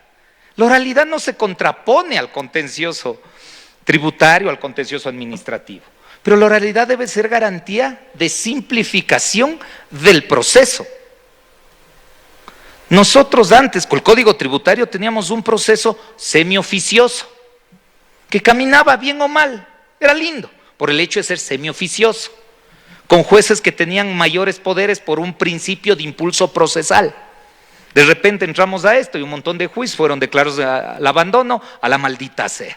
La oralidad no se contrapone al contencioso tributario, al contencioso administrativo, pero la oralidad debe ser garantía de simplificación del proceso. Nosotros antes, con el Código Tributario, teníamos un proceso semioficioso, que caminaba bien o mal, era lindo, por el hecho de ser semioficioso, con jueces que tenían mayores poderes por un principio de impulso procesal. De repente entramos a esto y un montón de juicios fueron declarados al abandono, a la maldita sea,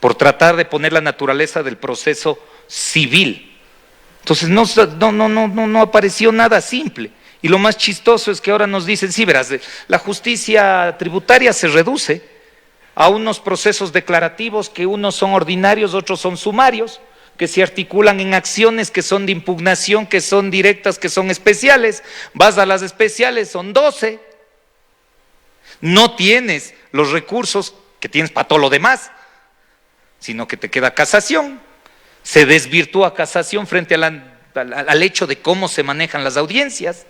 por tratar de poner la naturaleza del proceso civil. Entonces no apareció nada simple. Y lo más chistoso es que ahora nos dicen, sí, verás, la justicia tributaria se reduce a unos procesos declarativos que unos son ordinarios, otros son sumarios, que se articulan en acciones que son de impugnación, que son directas, que son especiales. Vas a las especiales, son 12. No tienes los recursos que tienes para todo lo demás, sino que te queda casación. Se desvirtúa casación frente al hecho de cómo se manejan las audiencias.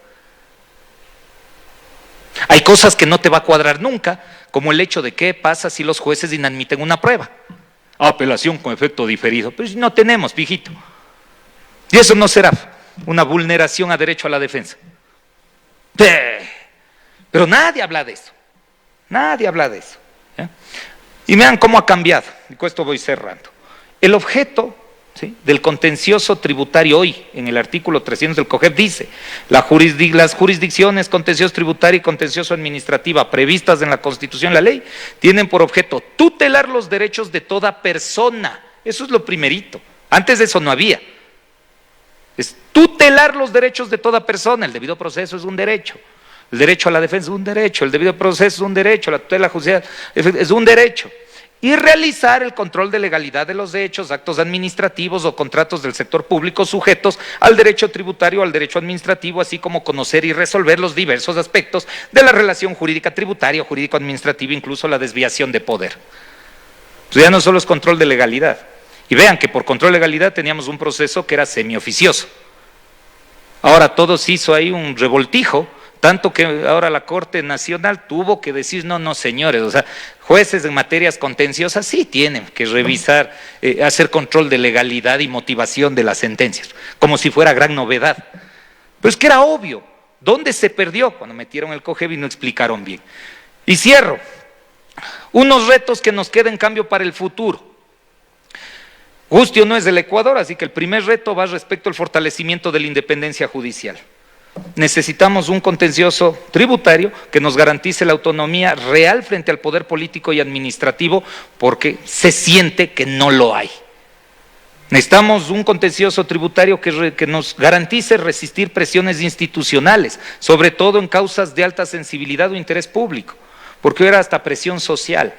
Hay cosas que no te va a cuadrar nunca, como el hecho de qué pasa si los jueces inadmiten una prueba. Apelación con efecto diferido. Pues no tenemos, pijito. Y eso no será una vulneración a derecho a la defensa. Pero nadie habla de eso. Nadie habla de eso, ¿ya? Y vean cómo ha cambiado. Y con esto voy cerrando. El objeto, ¿sí?, del contencioso tributario hoy, en el artículo 300 del COGEP, dice: las jurisdicciones contencioso tributario y contencioso administrativa previstas en la Constitución y la ley tienen por objeto tutelar los derechos de toda persona. Eso es lo primerito. Antes de eso no había. Es tutelar los derechos de toda persona. El debido proceso es un derecho. El derecho a la defensa es un derecho. El debido proceso es un derecho. La tutela judicial es un derecho. Y realizar el control de legalidad de los hechos, actos administrativos o contratos del sector público sujetos al derecho tributario o al derecho administrativo, así como conocer y resolver los diversos aspectos de la relación jurídica tributaria o jurídico-administrativa, incluso la desviación de poder. Pues ya no solo es control de legalidad. Y vean que por control de legalidad teníamos un proceso que era semioficioso. Ahora todo se hizo ahí un revoltijo, tanto que ahora la Corte Nacional tuvo que decir, no señores, o sea, jueces en materias contenciosas sí tienen que revisar, hacer control de legalidad y motivación de las sentencias, como si fuera gran novedad. Pero es que era obvio. ¿Dónde se perdió? Cuando metieron el COGEB y no explicaron bien. Y cierro. Unos retos que nos quedan en cambio para el futuro. Justio no es del Ecuador, así que el primer reto va respecto al fortalecimiento de la independencia judicial. Necesitamos un contencioso tributario que nos garantice la autonomía real frente al poder político y administrativo, porque se siente que no lo hay. Necesitamos un contencioso tributario que nos garantice resistir presiones institucionales, sobre todo en causas de alta sensibilidad o interés público, porque era hasta presión social.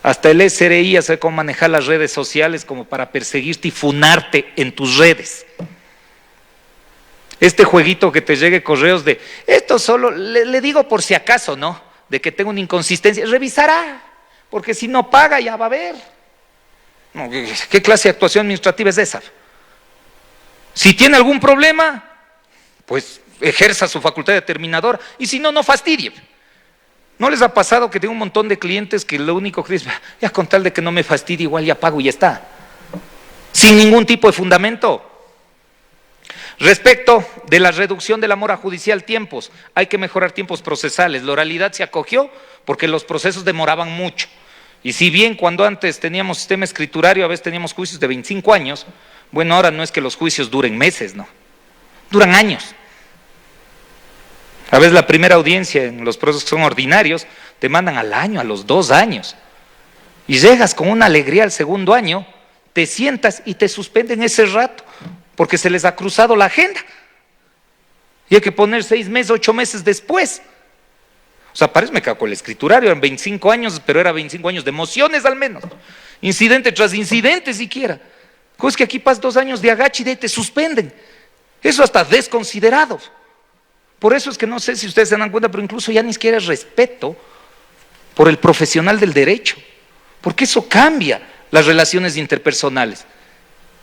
Hasta el SRI ya sabe cómo manejar las redes sociales como para perseguirte y funarte en tus redes. Este jueguito que te llegue correos de, esto solo, le digo por si acaso, ¿no? De que tengo una inconsistencia, revisará, porque si no paga ya va a ver. No, ¿qué clase de actuación administrativa es esa? Si tiene algún problema, pues ejerza su facultad determinadora, y si no, no fastidie. ¿No les ha pasado que tengo un montón de clientes que lo único que dicen, ya con tal de que no me fastidie, igual ya pago y ya está? Sin ningún tipo de fundamento. Respecto de la reducción de la mora judicial, tiempos, hay que mejorar tiempos procesales. La oralidad se acogió porque los procesos demoraban mucho. Y si bien cuando antes teníamos sistema escriturario, a veces teníamos juicios de 25 años, bueno, ahora no es que los juicios duren meses, no, duran años. A veces la primera audiencia en los procesos que son ordinarios, te mandan al año, a los 2 años. Y llegas con una alegría al segundo año, te sientas y te suspenden ese rato, porque se les ha cruzado la agenda. Y hay que poner 6 meses, 8 meses después. O sea, parece me cago con el escriturario, eran 25 años, pero era 25 años de emociones al menos. Incidente tras incidente siquiera. Es que aquí pasas 2 años de agache y de ahí te suspenden. Eso hasta desconsiderado. Por eso es que no sé si ustedes se dan cuenta, pero incluso ya ni siquiera es respeto por el profesional del derecho. Porque eso cambia las relaciones interpersonales.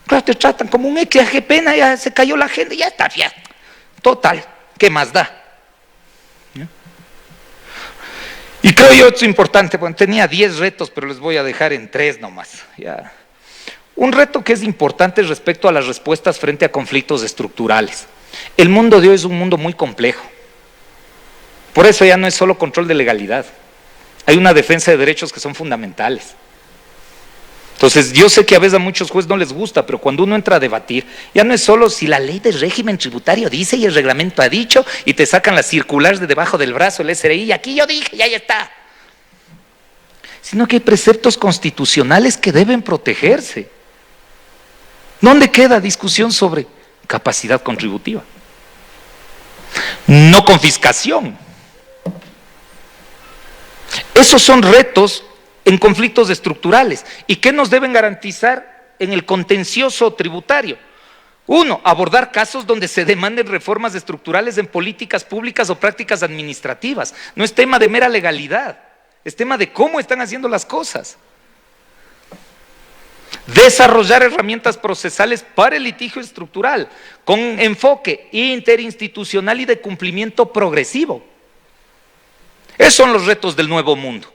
Claro, te tratan como un ex, qué pena, ya se cayó la agenda, ya está, ya. Total, ¿qué más da? ¿Ya? Y creo yo esto es importante, bueno, tenía 10 retos, pero les voy a dejar en 3 nomás. Ya. Un reto que es importante respecto a las respuestas frente a conflictos estructurales. El mundo de hoy es un mundo muy complejo. Por eso ya no es solo control de legalidad. Hay una defensa de derechos que son fundamentales. Entonces, yo sé que a veces a muchos jueces no les gusta, pero cuando uno entra a debatir, ya no es solo si la ley del régimen tributario dice y el reglamento ha dicho, y te sacan las circulares de debajo del brazo, el SRI, y aquí yo dije, ya está. Sino que hay preceptos constitucionales que deben protegerse. ¿Dónde queda discusión sobre capacidad contributiva? No confiscación. Esos son retos en conflictos estructurales. ¿Y qué nos deben garantizar en el contencioso tributario? 1, abordar casos donde se demanden reformas estructurales en políticas públicas o prácticas administrativas. No es tema de mera legalidad, es tema de cómo están haciendo las cosas. Desarrollar herramientas procesales para el litigio estructural con enfoque interinstitucional y de cumplimiento progresivo. Esos son los retos del nuevo mundo.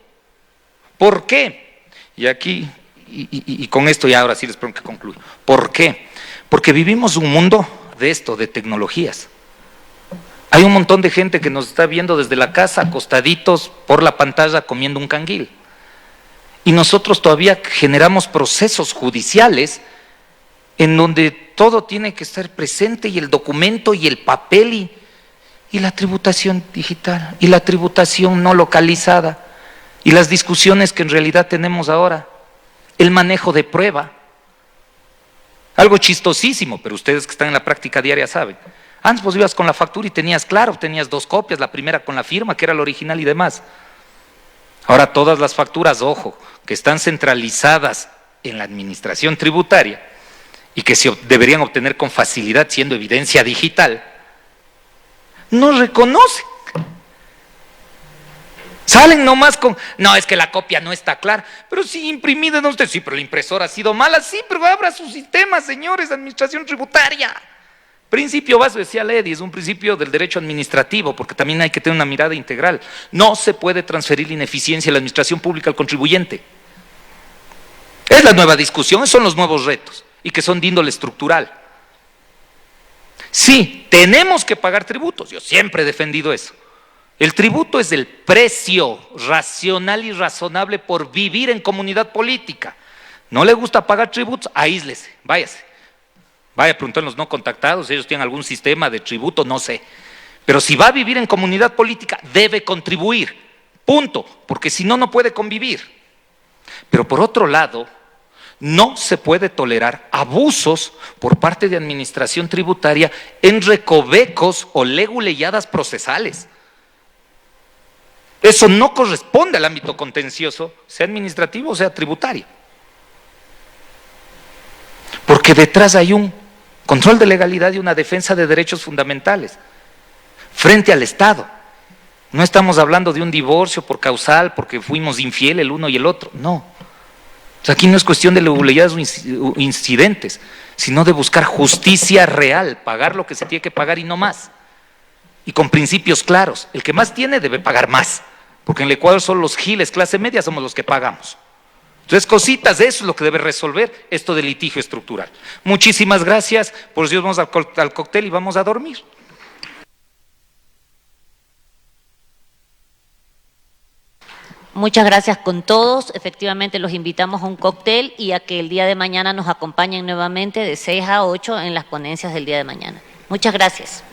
¿Por qué? Y aquí, y con esto ya ahora sí les prometo que concluyo. ¿Por qué? Porque vivimos un mundo de esto, de tecnologías. Hay un montón de gente que nos está viendo desde la casa, acostaditos por la pantalla comiendo un canguil. Y nosotros todavía generamos procesos judiciales en donde todo tiene que estar presente, y el documento y el papel y la tributación digital y la tributación no localizada. Y las discusiones que en realidad tenemos ahora, el manejo de prueba, algo chistosísimo, pero ustedes que están en la práctica diaria saben. Antes vos ibas con la factura y tenías 2 copias, la primera con la firma, que era la original y demás. Ahora todas las facturas, ojo, que están centralizadas en la administración tributaria y que se deberían obtener con facilidad siendo evidencia digital, no reconocen. Salen nomás con, no, es que la copia no está clara, pero sí imprimida, no usted, sí, pero la impresora ha sido mala, sí, pero abra su sistema, señores, administración tributaria. Principio básico, decía Ledy, es un principio del derecho administrativo, porque también hay que tener una mirada integral. No se puede transferir la ineficiencia de la administración pública al contribuyente. Es la nueva discusión, esos son los nuevos retos, y que son de índole estructural. Sí, tenemos que pagar tributos, yo siempre he defendido eso. El tributo es el precio racional y razonable por vivir en comunidad política. ¿No le gusta pagar tributos? Aíslese, váyase. Vaya a preguntar a los no contactados, ellos tienen algún sistema de tributo, no sé. Pero si va a vivir en comunidad política, debe contribuir, punto, porque si no, no puede convivir. Pero por otro lado, no se puede tolerar abusos por parte de administración tributaria en recovecos o leguleyadas procesales. Eso no corresponde al ámbito contencioso, sea administrativo o sea tributario. Porque detrás hay un control de legalidad y una defensa de derechos fundamentales frente al Estado. No estamos hablando de un divorcio por causal, porque fuimos infieles el uno y el otro, no. O sea, aquí no es cuestión de legalidades o incidentes, sino de buscar justicia real, pagar lo que se tiene que pagar y no más. Y con principios claros. El que más tiene debe pagar más, porque en el Ecuador solo los giles, clase media, somos los que pagamos. Entonces, cositas de eso es lo que debe resolver esto de litigio estructural. Muchísimas gracias, por Dios, vamos al cóctel y vamos a dormir. Muchas gracias con todos. Efectivamente, los invitamos a un cóctel y a que el día de mañana nos acompañen nuevamente de 6 a 8 en las ponencias del día de mañana. Muchas gracias.